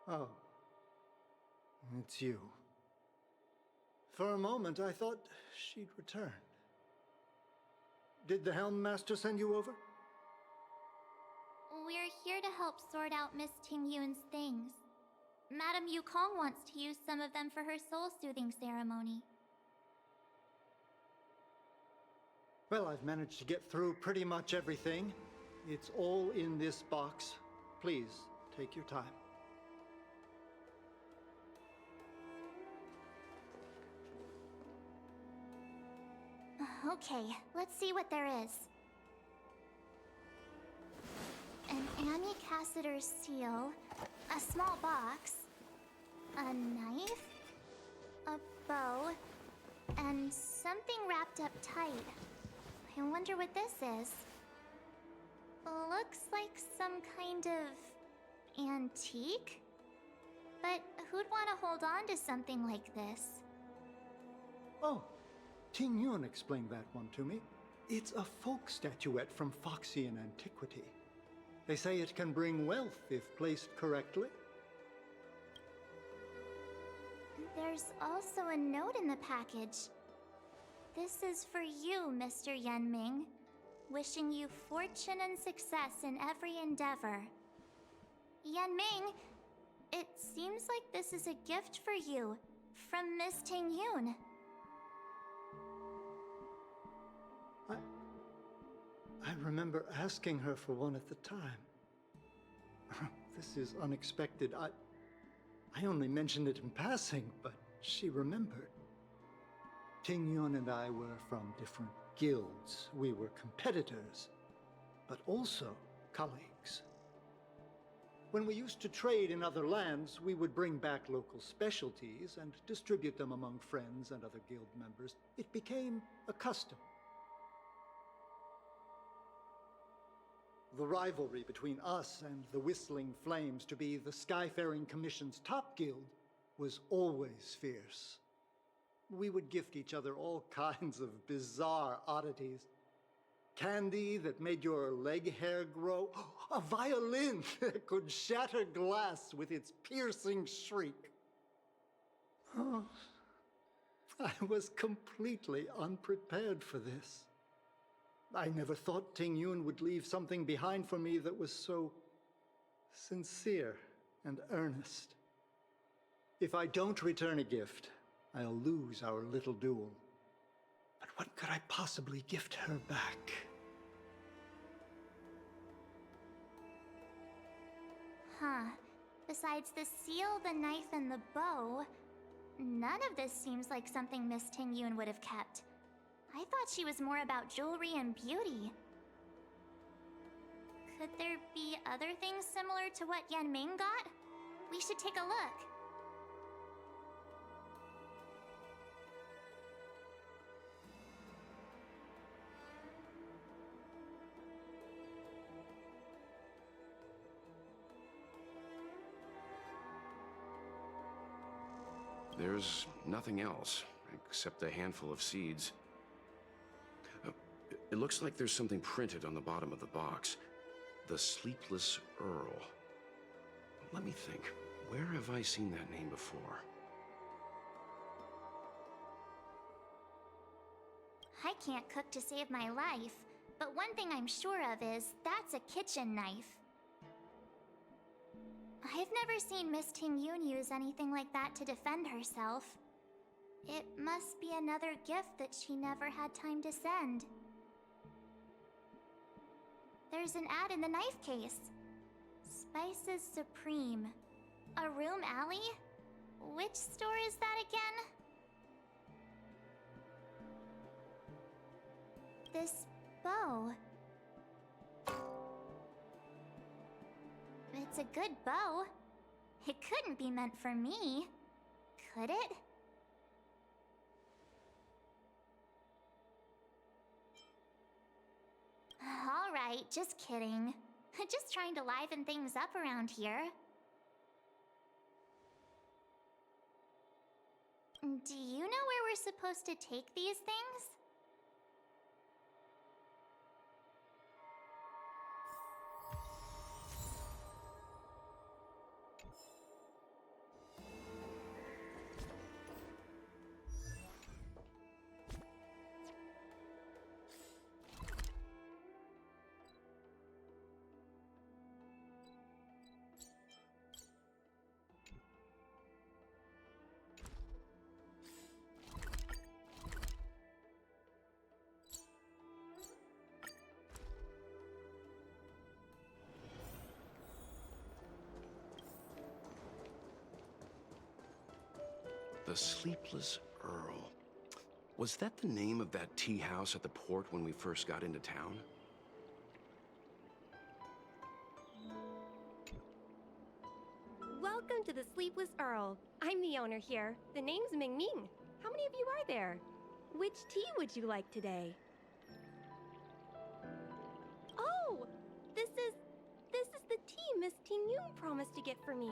Oh. It's you. For a moment, I thought she'd returned. Did the Helm Master send you over? We're here to help sort out Miss Ting Yun's things. Madame Yukong wants to use some of them for her soul-soothing ceremony. Well, I've managed to get through pretty much everything. It's all in this box. Please, take your time. Okay, let's see what there is. An Cassiter's seal, a small box, a knife, a bow, and something wrapped up tight. I wonder what this is. Looks like some kind of antique? But who'd want to hold on to something like this? Oh, Ting Yun explained that one to me. It's a folk statuette from Foxian antiquity. They say it can bring wealth if placed correctly. There's also a note in the package. This is for you, Mr. Yen Ming. Wishing you fortune and success in every endeavor. Yen Ming, it seems like this is a gift for you from Miss Ting Yun. I remember asking her for one at the time. This is unexpected. I only mentioned it in passing, but she remembered. Ting Yun and I were from different guilds. We were competitors, but also colleagues. When we used to trade in other lands, we would bring back local specialties and distribute them among friends and other guild members. It became a custom. The rivalry between us and the Whistling Flames to be the Skyfaring Commission's top guild was always fierce. We would gift each other all kinds of bizarre oddities. Candy that made your leg hair grow. A violin that could shatter glass with its piercing shriek. Oh, I was completely unprepared for this. I never thought Ting Yun would leave something behind for me that was so sincere and earnest. If I don't return a gift, I'll lose our little duel. But What could I possibly gift her back? Huh. Besides the seal, the knife, and the bow, none of this seems like something Miss Ting-Yun would have kept. I thought she was more about jewelry and beauty. Could there be other things similar to what Yan Ming got? We should take a look. There's nothing else, except a handful of seeds. It looks like there's something printed on the bottom of the box. The Sleepless Earl. Let me think. Where have I seen that name before? I can't cook to save my life, but one thing I'm sure of is that's a kitchen knife. I've never seen Miss Ting-Yun use anything like that to defend herself. It must be another gift that she never had time to send. There's an ad in the knife case. Spices Supreme. A room alley? Which store is that again? This bow. It's a good bow. It couldn't be meant for me, could it? Alright, just kidding. Just trying to liven things up around here. Do you know where we're supposed to take these things? The Sleepless Earl. Was that the name of that tea house at the port when we first got into town? Welcome to the Sleepless Earl. I'm the owner here. The name's Ming Ming. How many of you are there? Which tea would you like today? Oh! This is the tea Miss Ting-Yun promised to get for me.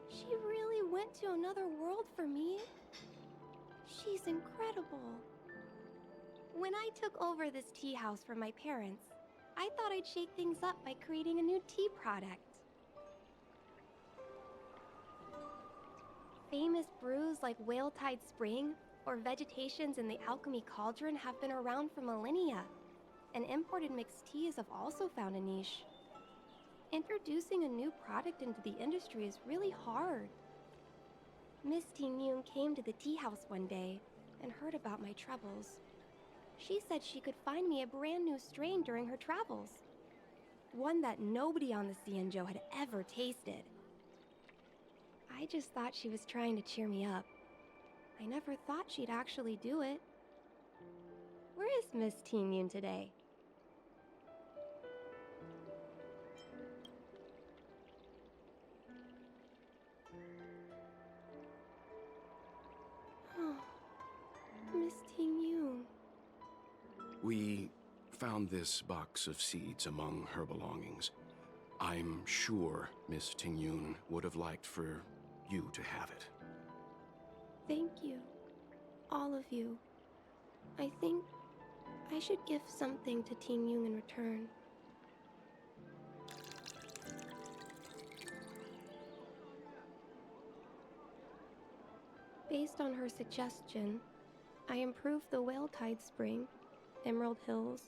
She really went to another world for me. She's incredible. When I took over this tea house from my parents, I thought I'd shake things up by creating a new tea product. Famous brews like Whale Tide Spring or vegetations in the Alchemy Cauldron have been around for millennia, and imported mixed teas have also found a niche. Introducing a new product into the industry is really hard. Miss Ting-Yun came to the tea house one day and heard about my troubles. She said she could find me a brand new strain during her travels. One that nobody on the Xianzhou had ever tasted. I just thought she was trying to cheer me up. I never thought she'd actually do it. Where is Miss Ting-Yun today? Miss Ting-Yun. We found this box of seeds among her belongings. I'm sure Miss Ting-Yun would have liked for you to have it. Thank you. All of you. I think I should give something to Ting-Yun in return. Based on her suggestion, I improved the Whale Tide Spring, Emerald Hills,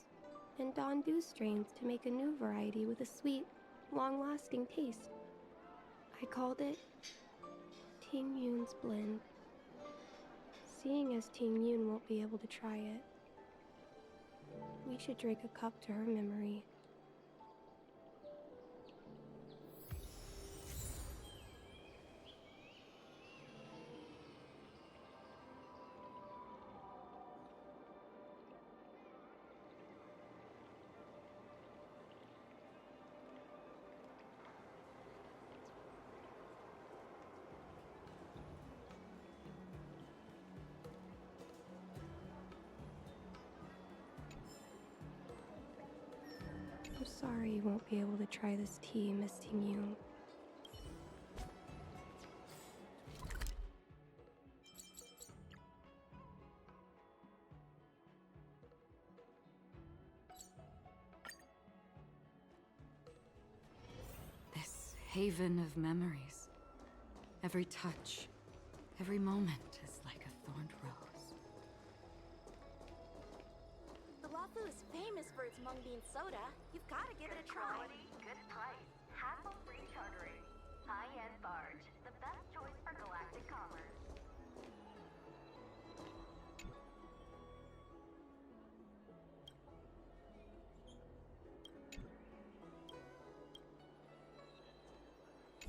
and Dawn Dew strains to make a new variety with a sweet, long-lasting taste. I called it Ting-Yun's Blend. Seeing as Ting-Yun won't be able to try it, We should drink a cup to her memory. I'm sorry you won't be able to try this tea, Miss Ting-Yoon. This haven of memories. Every touch, every moment is like a thorned rose. The Wafu is famous for its mung bean soda. You've got to give it a try. Quality, good price, hassle-free chartering. High-end barge, the best choice for galactic commerce.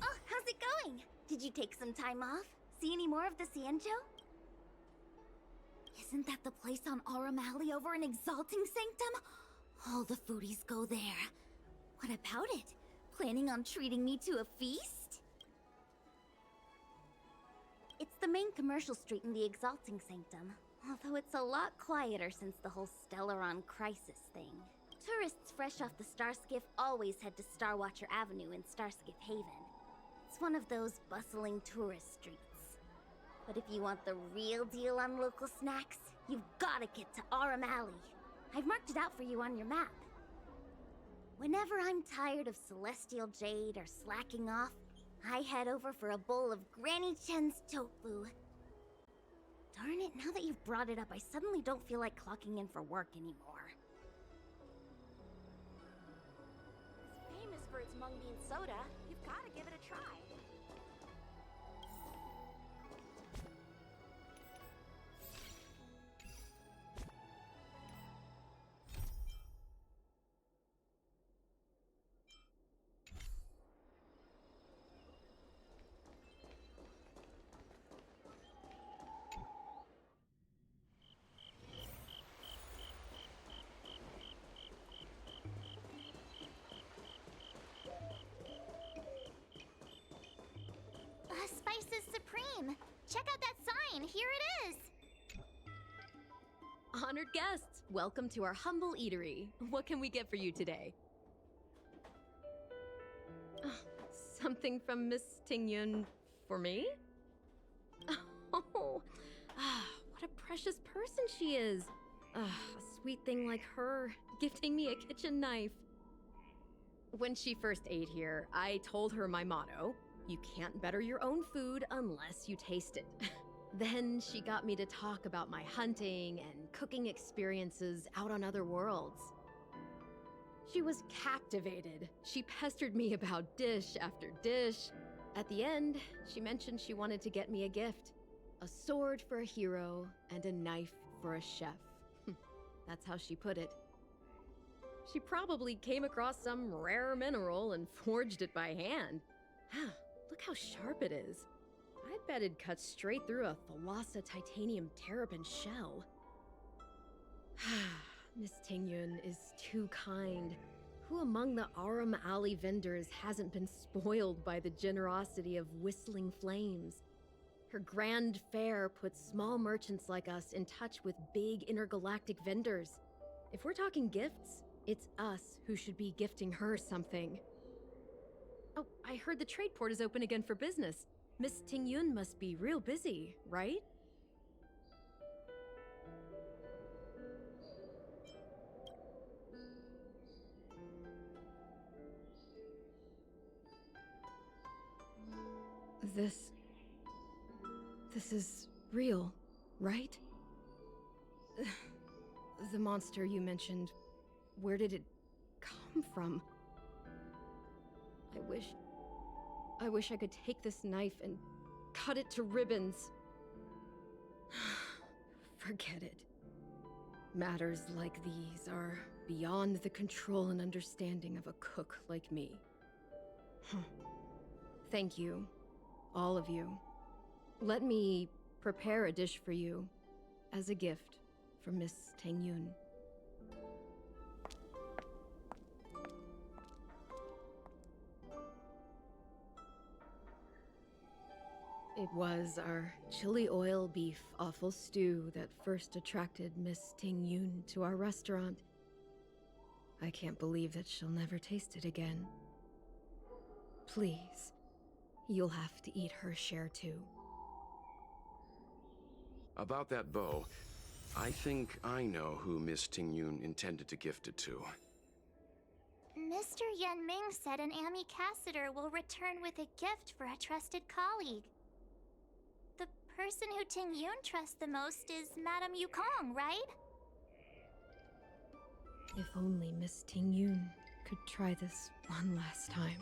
Oh, how's it going? Did you take some time off? See any more of the Xianzhou? Isn't that the place on Aurum Alley over in Exalting Sanctum? All the foodies go there. What about it? Planning on treating me to a feast? It's the main commercial street in the Exalting Sanctum, although it's a lot quieter since the whole Stellaron crisis thing. Tourists fresh off the Starskiff always head to Starwatcher Avenue in Starskiff Haven. It's one of those bustling tourist streets. But if you want the real deal on local snacks, you've gotta get to Aurum Alley. I've marked it out for you on your map. Whenever I'm tired of Celestial Jade or slacking off, I head over for a bowl of Granny Chen's tofu. Darn it, now that you've brought it up, I suddenly don't feel like clocking in for work anymore. It's famous for its mung bean soda. You've got to give it a try. Spices Supreme! Check out that sign! Here it is! Honored guests, welcome to our humble eatery. What can we get for you today? Something from Miss Ting-Yun for me? Oh, what a precious person she is. A sweet thing like her, gifting me a kitchen knife. When she first ate here, I told her my motto: you can't better your own food unless you taste it. Then she got me to talk about my hunting and cooking experiences out on other worlds. She was captivated. She pestered me about dish after dish. At the end, she mentioned she wanted to get me a gift. A sword for a hero and a knife for a chef. That's how she put it. She probably came across some rare mineral and forged it by hand. Look how sharp it is. I bet it'd cut straight through a Thalassa titanium terrapin shell. Miss Ting-Yun is too kind. Who among the Aurum Alley vendors hasn't been spoiled by the generosity of Whistling Flames? Her grand fare puts small merchants like us in touch with big intergalactic vendors. If we're talking gifts, it's us who should be gifting her something. Oh, I heard the trade port is open again for business. Miss Ting-Yun must be real busy, right? This is real, right? The monster you mentioned, where did it come from? I wish I could take this knife and cut it to ribbons. Forget it. Matters like these are beyond the control and understanding of a cook like me. Thank you, all of you. Let me prepare a dish for you as a gift from Miss Tengyun. It was our chili oil beef offal stew that first attracted Miss Tengyun to our restaurant. I can't believe that she'll never taste it again. Please, you'll have to eat her share too. About that bow, I think I know who Miss Tingyun intended to gift it to. Mr. Yan Ming said an Ami Cassider will return with a gift for a trusted colleague. The person who Ting Yun trusts the most is Madame Yukong, right? If only Miss Tingyun could try this one last time.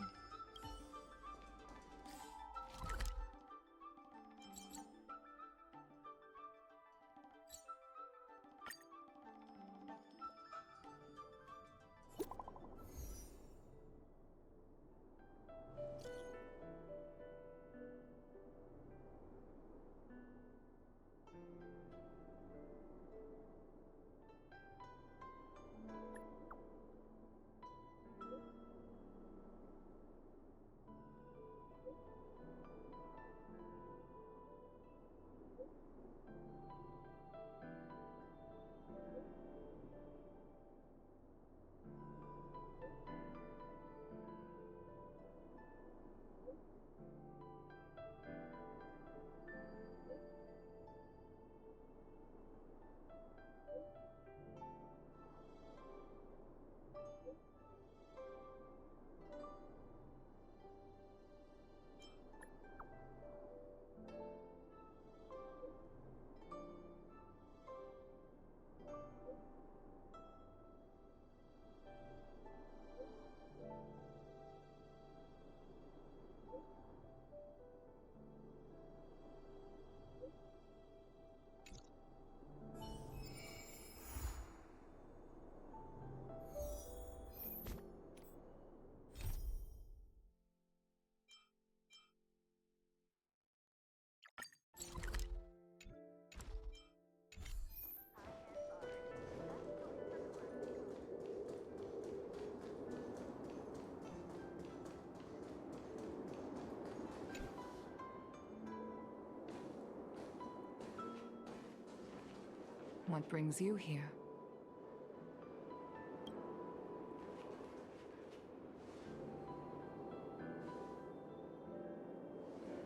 What brings you here?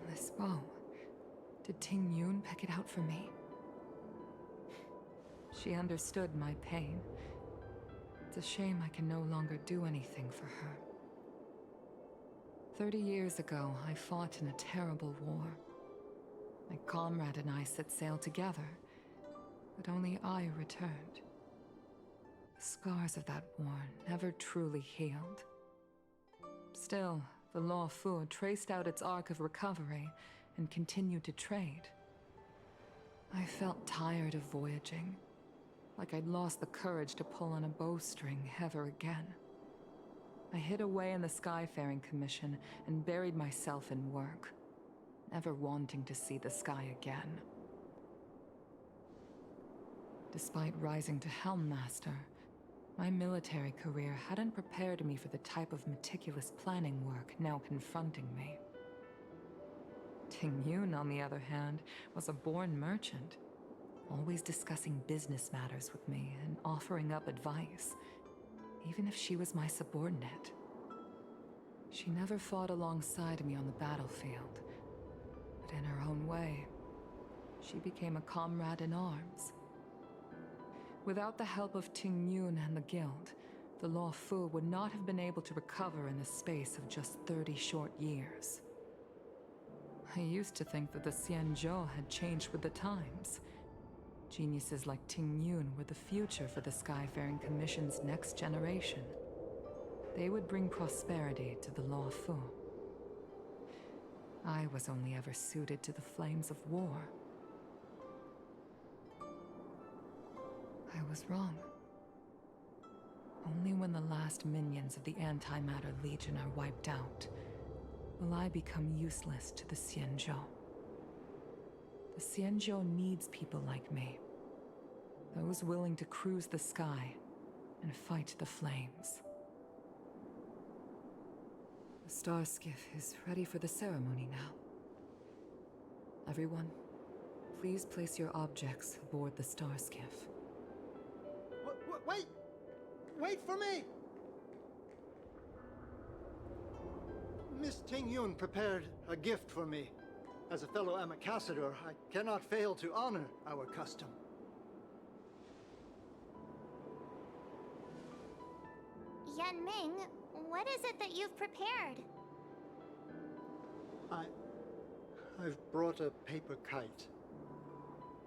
This bow. Did Ting Yun pick it out for me? She understood my pain. It's a shame I can no longer do anything for her. 30 years ago, I fought in a terrible war. My comrade and I set sail together, but only I returned. The scars of that war never truly healed. Still, the Law Fu traced out its arc of recovery and continued to trade. I felt tired of voyaging, like I'd lost the courage to pull on a bowstring ever again. I hid away in the Skyfaring Commission and buried myself in work, never wanting to see the sky again. Despite rising to Helm Master, my military career hadn't prepared me for the type of meticulous planning work now confronting me. Ting Yun, on the other hand, was a born merchant, always discussing business matters with me and offering up advice, even if she was my subordinate. She never fought alongside me on the battlefield, but in her own way, she became a comrade in arms. Without the help of Ting Yun and the Guild, the Law Fu would not have been able to recover in the space of just 30 short years. I used to think that the Xianzhou had changed with the times. Geniuses like Ting Yun were the future for the Skyfaring Commission's next generation. They would bring prosperity to the Law Fu. I was only ever suited to the flames of war. I was wrong. Only when the last minions of the Antimatter Legion are wiped out will I become useless to the Xianzhou. The Xianzhou needs people like me. Those willing to cruise the sky and fight the flames. The star skiff is ready for the ceremony now. Everyone, please place your objects aboard the star skiff. Wait! Wait for me! Miss Tingyun prepared a gift for me. As a fellow ambassador, I cannot fail to honor our custom. Yan Ming, what is it that you've prepared? I've brought a paper kite.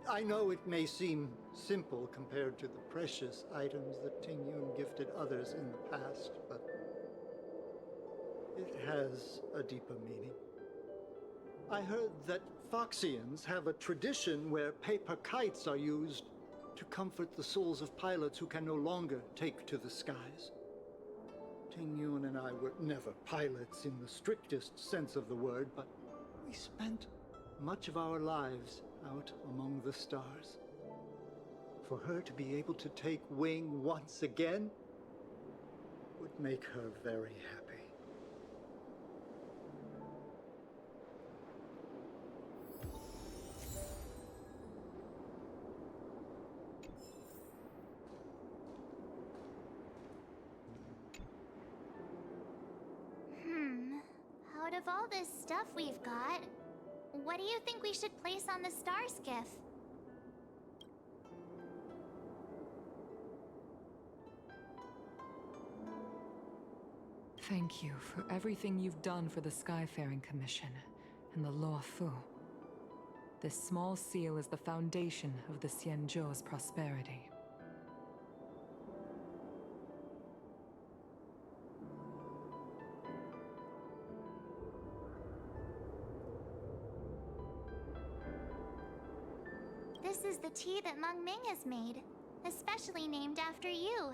I know it may seem simple compared to the precious items that Tingyun gifted others in the past, but it has a deeper meaning. I heard that Foxians have a tradition where paper kites are used to comfort the souls of pilots who can no longer take to the skies. Tingyun and I were never pilots in the strictest sense of the word, but we spent much of our lives out among the stars. For her to be able to take wing once again would make her very happy. Out of all this stuff we've got, what do you think we should place on the star skiff? Thank you for everything you've done for the Skyfaring Commission and the Law Fu. This small seal is the foundation of the Xianzhou's prosperity. This is the tea that Meng Ming has made, especially named after you.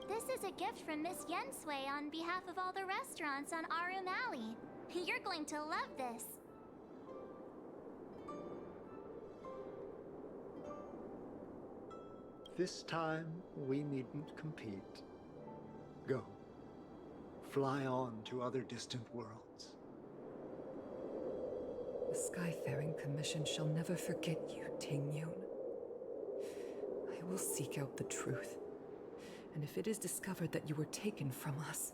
This is a gift from Miss Yen Sui on behalf of all the restaurants on Arum Alley. You're going to love this. This time, we needn't compete. Go. Fly on to other distant worlds. The Skyfaring Commission shall never forget you, Tingyun. I will seek out the truth. And if it is discovered that you were taken from us,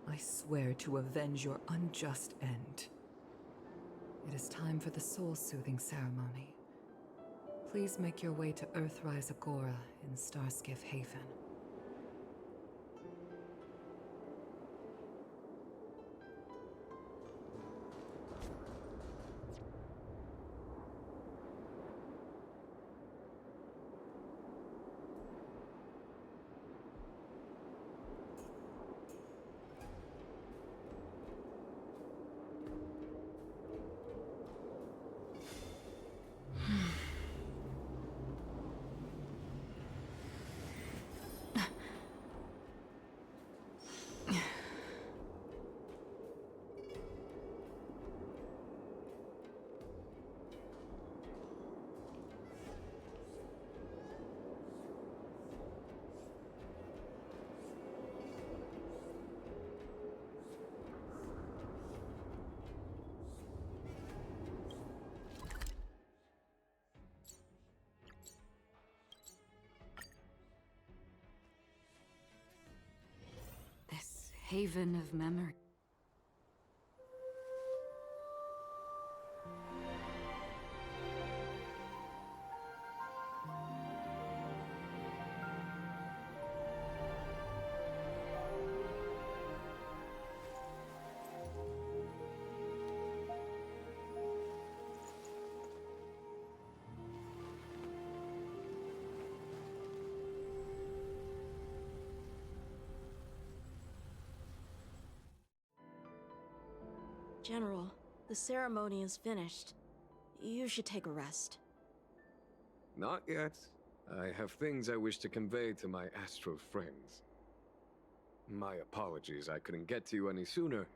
I swear to avenge your unjust end. It is time for the soul-soothing ceremony. Please make your way to Earthrise Agora in Starskiff Haven. Haven of memory. General, the ceremony is finished. you should take a rest. Not yet. I have things I wish to convey to my astral friends. My apologies I couldn't get to you any sooner.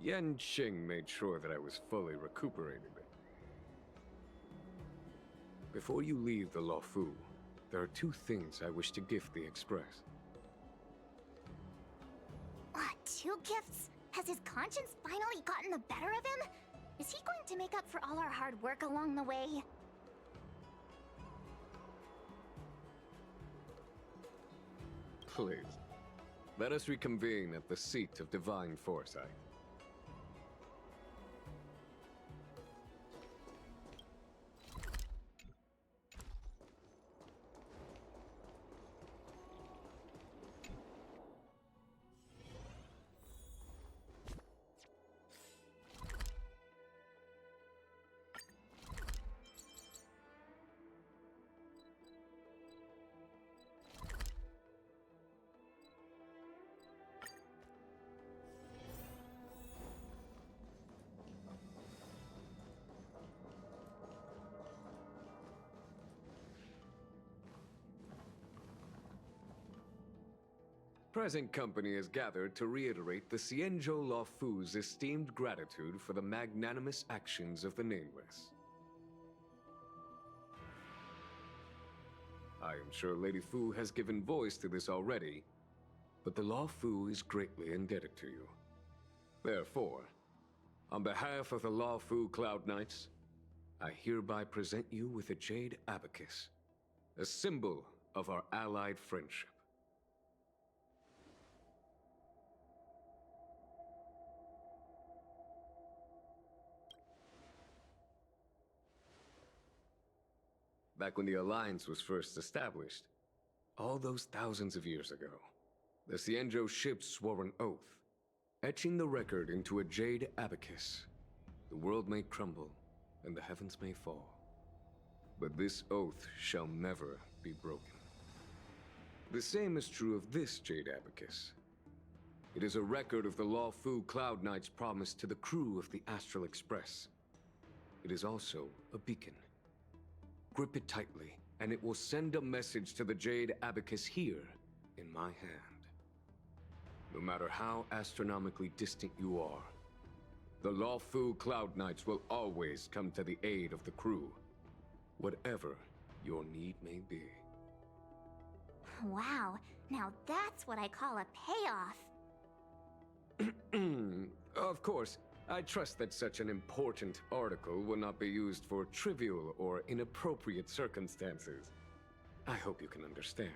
Yan Qing made sure that I was fully recuperated. Before you leave the Luofu, there are two things I wish to gift the Express. Two gifts? Has his conscience finally gotten the better of him? Is he going to make up for all our hard work along the way? Please, let us reconvene at the seat of divine foresight. Present company is gathered to reiterate the Xianzhou Luofu's esteemed gratitude for the magnanimous actions of the Nameless. I am sure Lady Fu has given voice to this already, but the Luofu is greatly indebted to you. Therefore, on behalf of the Luofu Cloud Knights, I hereby present you with a jade abacus, a symbol of our allied friendship. Back when the Alliance was first established, all those thousands of years ago, the Xianzhou ships swore an oath, etching the record into a jade abacus. The world may crumble, and the heavens may fall, but this oath shall never be broken. The same is true of this jade abacus. It is a record of the Luofu Cloud Knight's promise to the crew of the Astral Express. It is also a beacon. Grip it tightly, and it will send a message to the jade abacus here, in my hand. No matter how astronomically distant you are, the Luofu Cloud Knights will always come to the aid of the crew, whatever your need may be. Wow, now that's what I call a payoff. Of course, I trust that such an important article will not be used for trivial or inappropriate circumstances. I hope you can understand.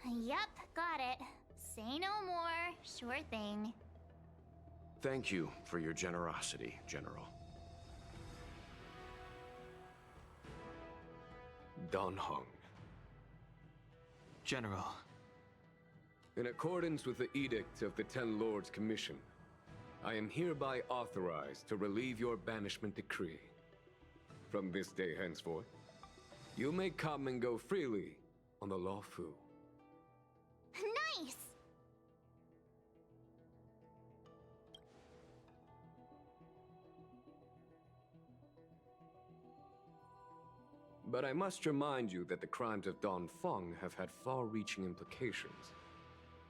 Yep, got it. Say no more. Sure thing. Thank you for your generosity, General. Dan Heng. General. In accordance with the edict of the Ten Lords Commission, I am hereby authorized to relieve your banishment decree. From this day henceforth, you may come and go freely on the Luofu. Nice! But I must remind you that the crimes of Don Feng have had far-reaching implications.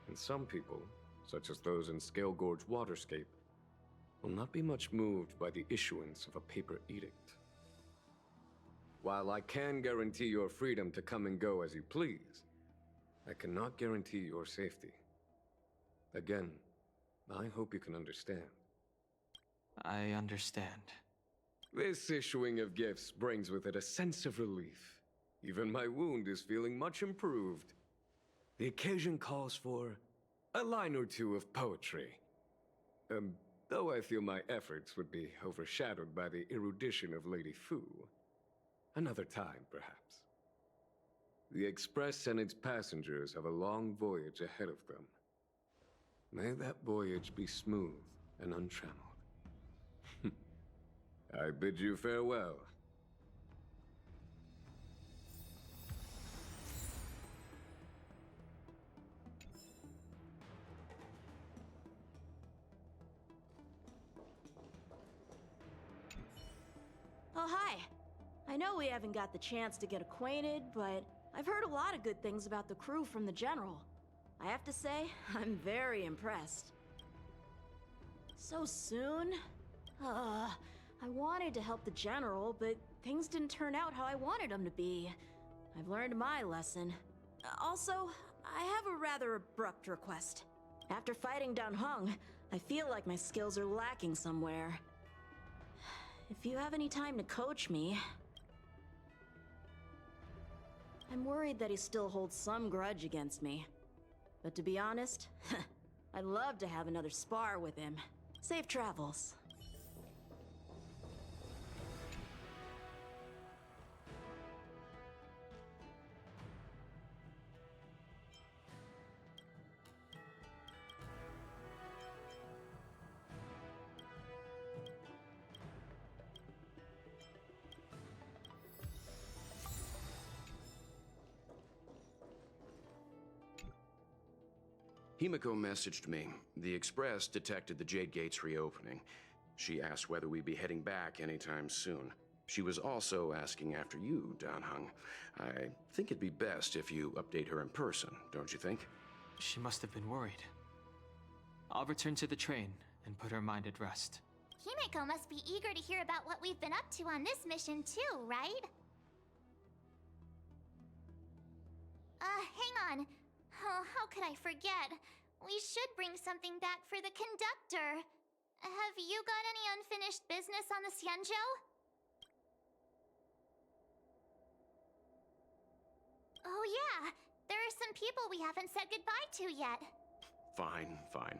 And some people, such as those in Scale Gorge Waterscape, will not be much moved by the issuance of a paper edict. While I can guarantee your freedom to come and go as you please, I cannot guarantee your safety. Again, I hope you can understand. I understand. This issuing of gifts brings with it a sense of relief. Even my wound is feeling much improved. The occasion calls for a line or two of poetry. Though I feel my efforts would be overshadowed by the erudition of Lady Fu. Another time, perhaps. The Express and its passengers have a long voyage ahead of them. May that voyage be smooth and untrammeled. I bid you farewell. Oh, hi. I know we haven't got the chance to get acquainted, but I've heard a lot of good things about the crew from the General. I have to say, I'm very impressed. So soon? I wanted to help the General, but things didn't turn out how I wanted them to be. I've learned my lesson. Also, I have a rather abrupt request. After fighting Dan Heng, I feel like my skills are lacking somewhere. If you have any time to coach me... I'm worried that he still holds some grudge against me. But to be honest, I'd love to have another spar with him. Safe travels. Himiko messaged me. The Express detected the Jade Gate's reopening. She asked whether we'd be heading back anytime soon. She was also asking after you, Dan Heng. I think it'd be best if you update her in person, don't you think? She must have been worried. I'll return to the train and put her mind at rest. Himiko must be eager to hear about what we've been up to on this mission too, right? Hang on. Oh, how could I forget? We should bring something back for the conductor. Have you got any unfinished business on the Xianzhou? Oh yeah, there are some people we haven't said goodbye to yet. Fine, fine.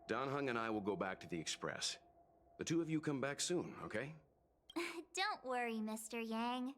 Dan Heng and I will go back to the Express. The two of you come back soon, okay? Don't worry, Mr. Yang.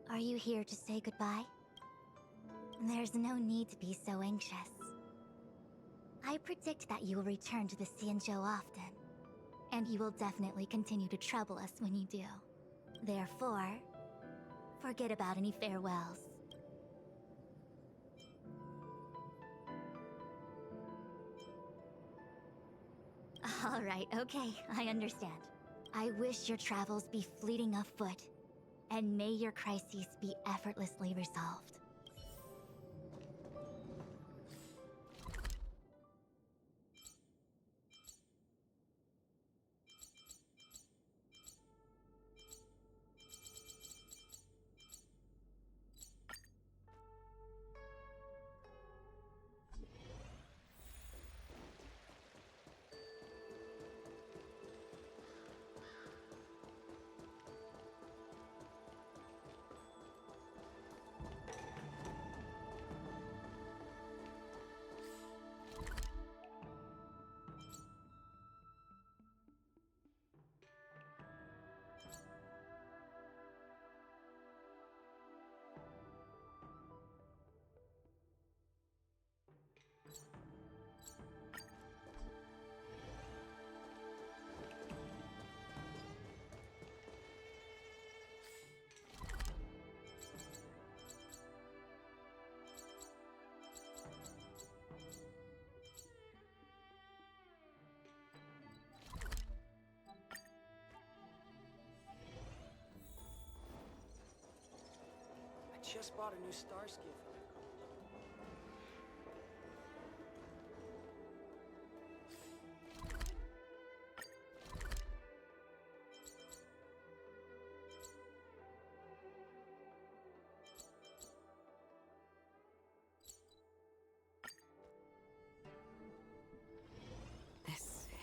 Are you here to say goodbye? There's no need to be so anxious. I predict that you will return to the Xianzhou often, and you will definitely continue to trouble us when you do. Therefore, forget about any farewells. All right, okay, I understand. I wish your travels be fleeting of foot, and may your crises be effortlessly resolved. I just bought a new star skiff.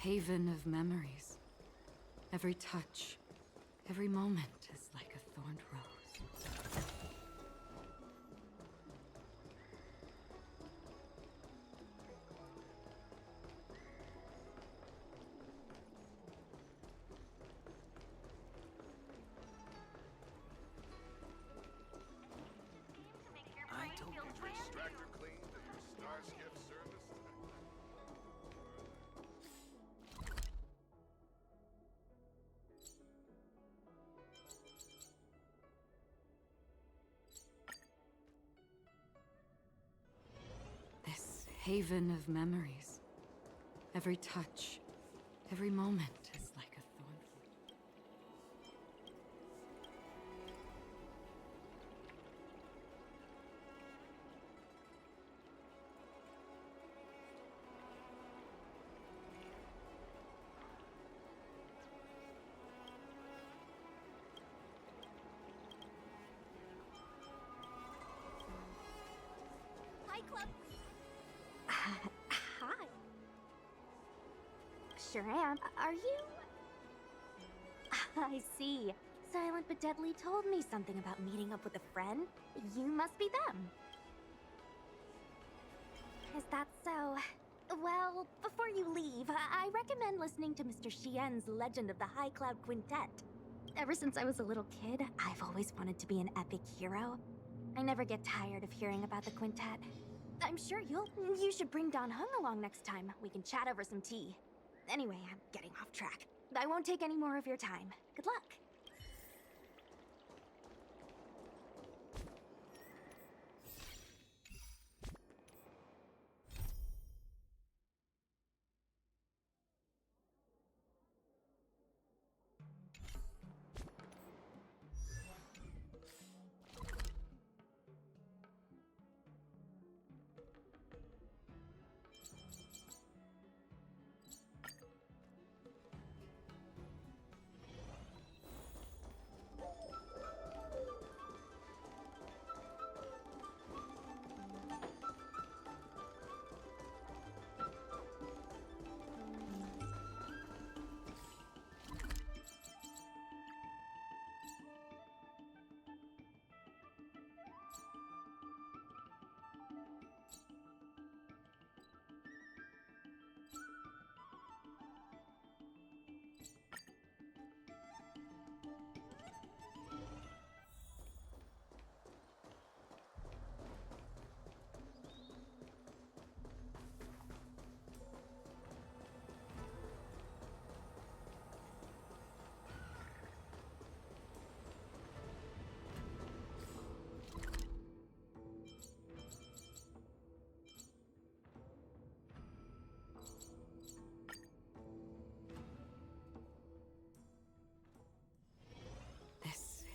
haven of memories. Every touch, every moment is like a thorned rose. I don't extractor clean, Starship service. This haven of memories. Every touch, every moment is like a thorn. Hi, Club. Hi. Sure am. Are you? I see. Silent but Deadly told me something about meeting up with a friend. You must be them. Is that so? Well, before you leave, I recommend listening to Mr. Xian's Legend of the High Cloud Quintet. Ever since I was a little kid, I've always wanted to be an epic hero. I never get tired of hearing about the quintet. I'm sure you should bring Don Hung along next time. We can chat over some tea. Anyway, I'm getting off track. I won't take any more of your time. Good luck.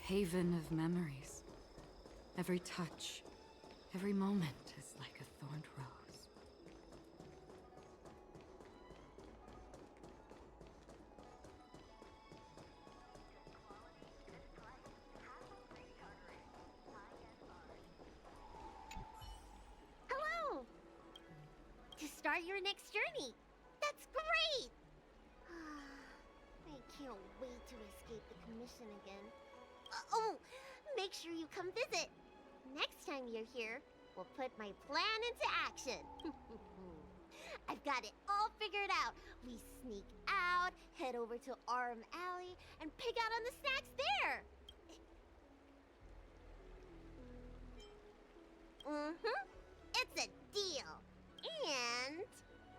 Haven of memories. Every touch, every moment is like a thorned rose. Hello! To start your next journey. That's great! I can't wait to escape the commission again. Oh, make sure you come visit. Next time you're here, we'll put my plan into action. I've got it all figured out. We sneak out, head over to Arm Alley, and pick out on the snacks there. It's a deal. And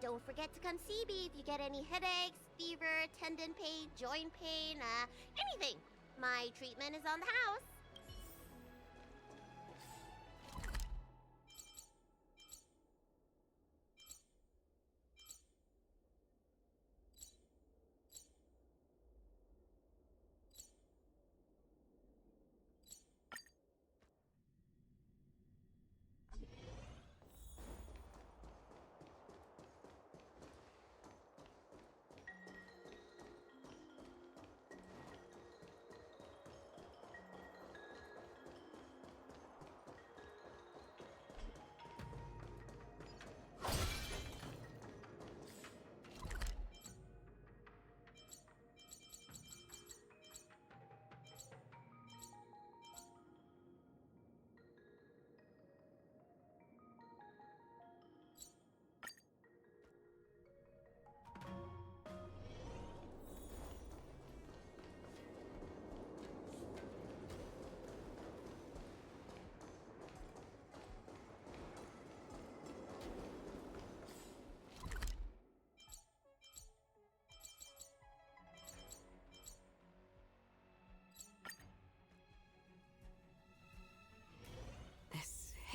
don't forget to come see me if you get any headaches, fever, tendon pain, joint pain, anything. My treatment is on the house.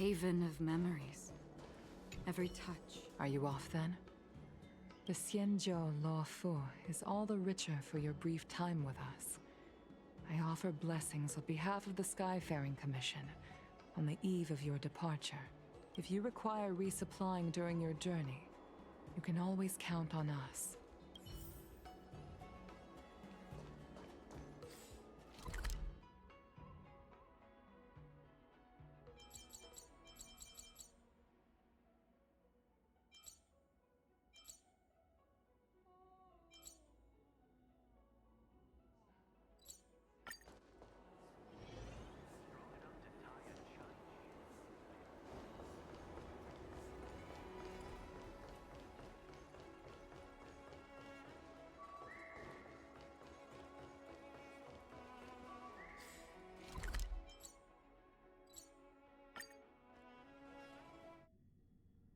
haven of memories. Every touch. Are you off then? The Xianzhou Luofu is all the richer for your brief time with us. I offer blessings on behalf of the Skyfaring Commission on the eve of your departure. If you require resupplying during your journey, you can always count on us.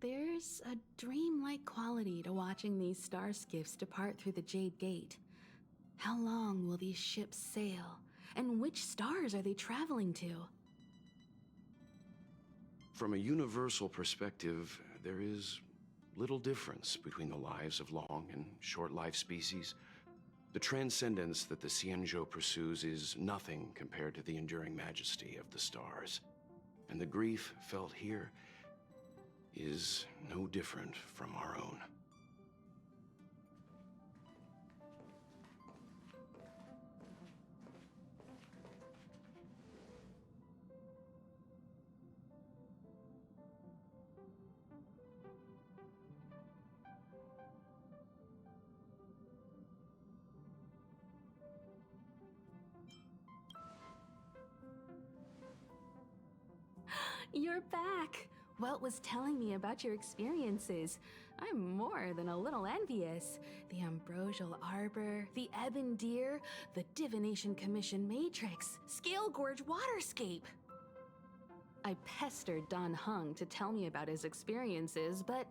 There's a dreamlike quality to watching these star skiffs depart through the Jade Gate. How long will these ships sail? And which stars are they traveling to? From a universal perspective, there is little difference between the lives of long and short-lived species. The transcendence that the Xianzhou pursues is nothing compared to the enduring majesty of the stars. And the grief felt here is no different from our own. You're back! Welt was telling me about your experiences. I'm more than a little envious. The Ambrosial Arbor, the Ebon Deer, the Divination Commission Matrix, Scale Gorge Waterscape. I pestered Don Hung to tell me about his experiences, but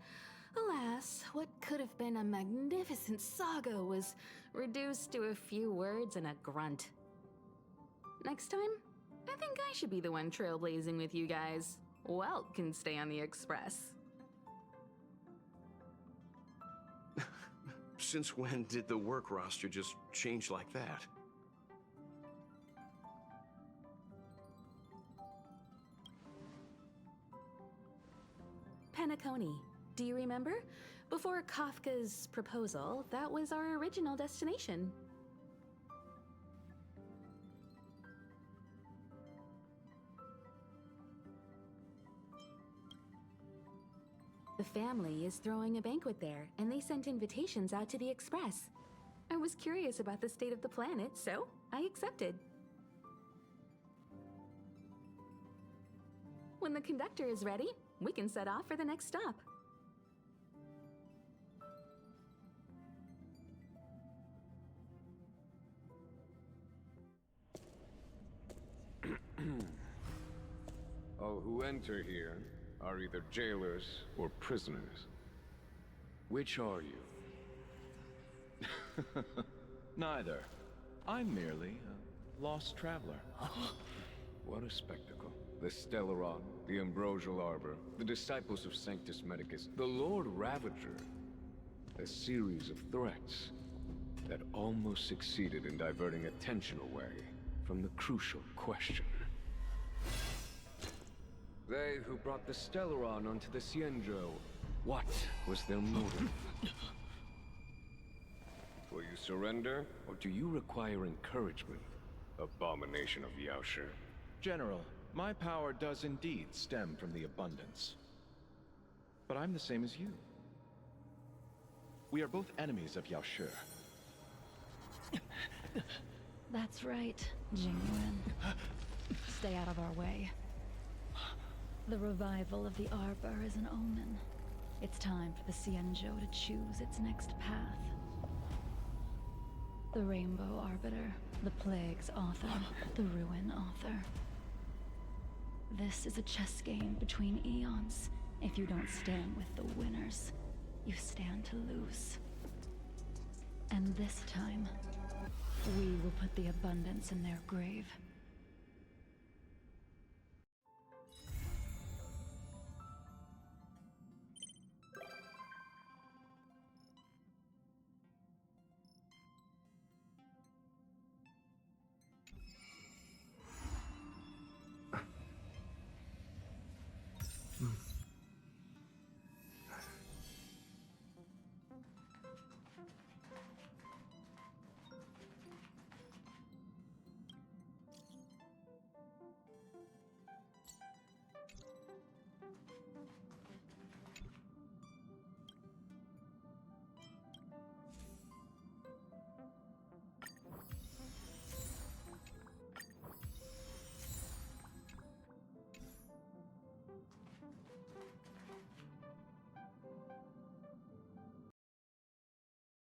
alas, what could have been a magnificent saga was reduced to a few words and a grunt. Next time, I think I should be the one trailblazing with you guys. Welt can stay on the Express. Since when did the work roster just change like that? Penacony. Do you remember? Before Kafka's proposal, that was our original destination. The family is throwing a banquet there, and they sent invitations out to the Express. I was curious about the state of the planet, so I accepted. When the conductor is ready, we can set off for the next stop. All who enter here are either jailers or prisoners. Which are you? Neither. I'm merely a lost traveler. What a spectacle. The Stellaron, the Ambrosial Arbor, the Disciples of Sanctus Medicus, the Lord Ravager. A series of threats that almost succeeded in diverting attention away from the crucial question. They who brought the Stellaron onto the Xianzhou, what was their motive? Will you surrender, or do you require encouragement? Abomination of Yaoshi. General, my power does indeed stem from the abundance. But I'm the same as you. We are both enemies of Yaoshi. That's right, Jingyuan. Stay out of our way. The revival of the Arbor is an omen. It's time for the Xianzhou to choose its next path. The Rainbow Arbiter, the Plague's author, the Ruin author. This is a chess game between eons. If you don't stand with the winners, you stand to lose. And this time, we will put the abundance in their grave.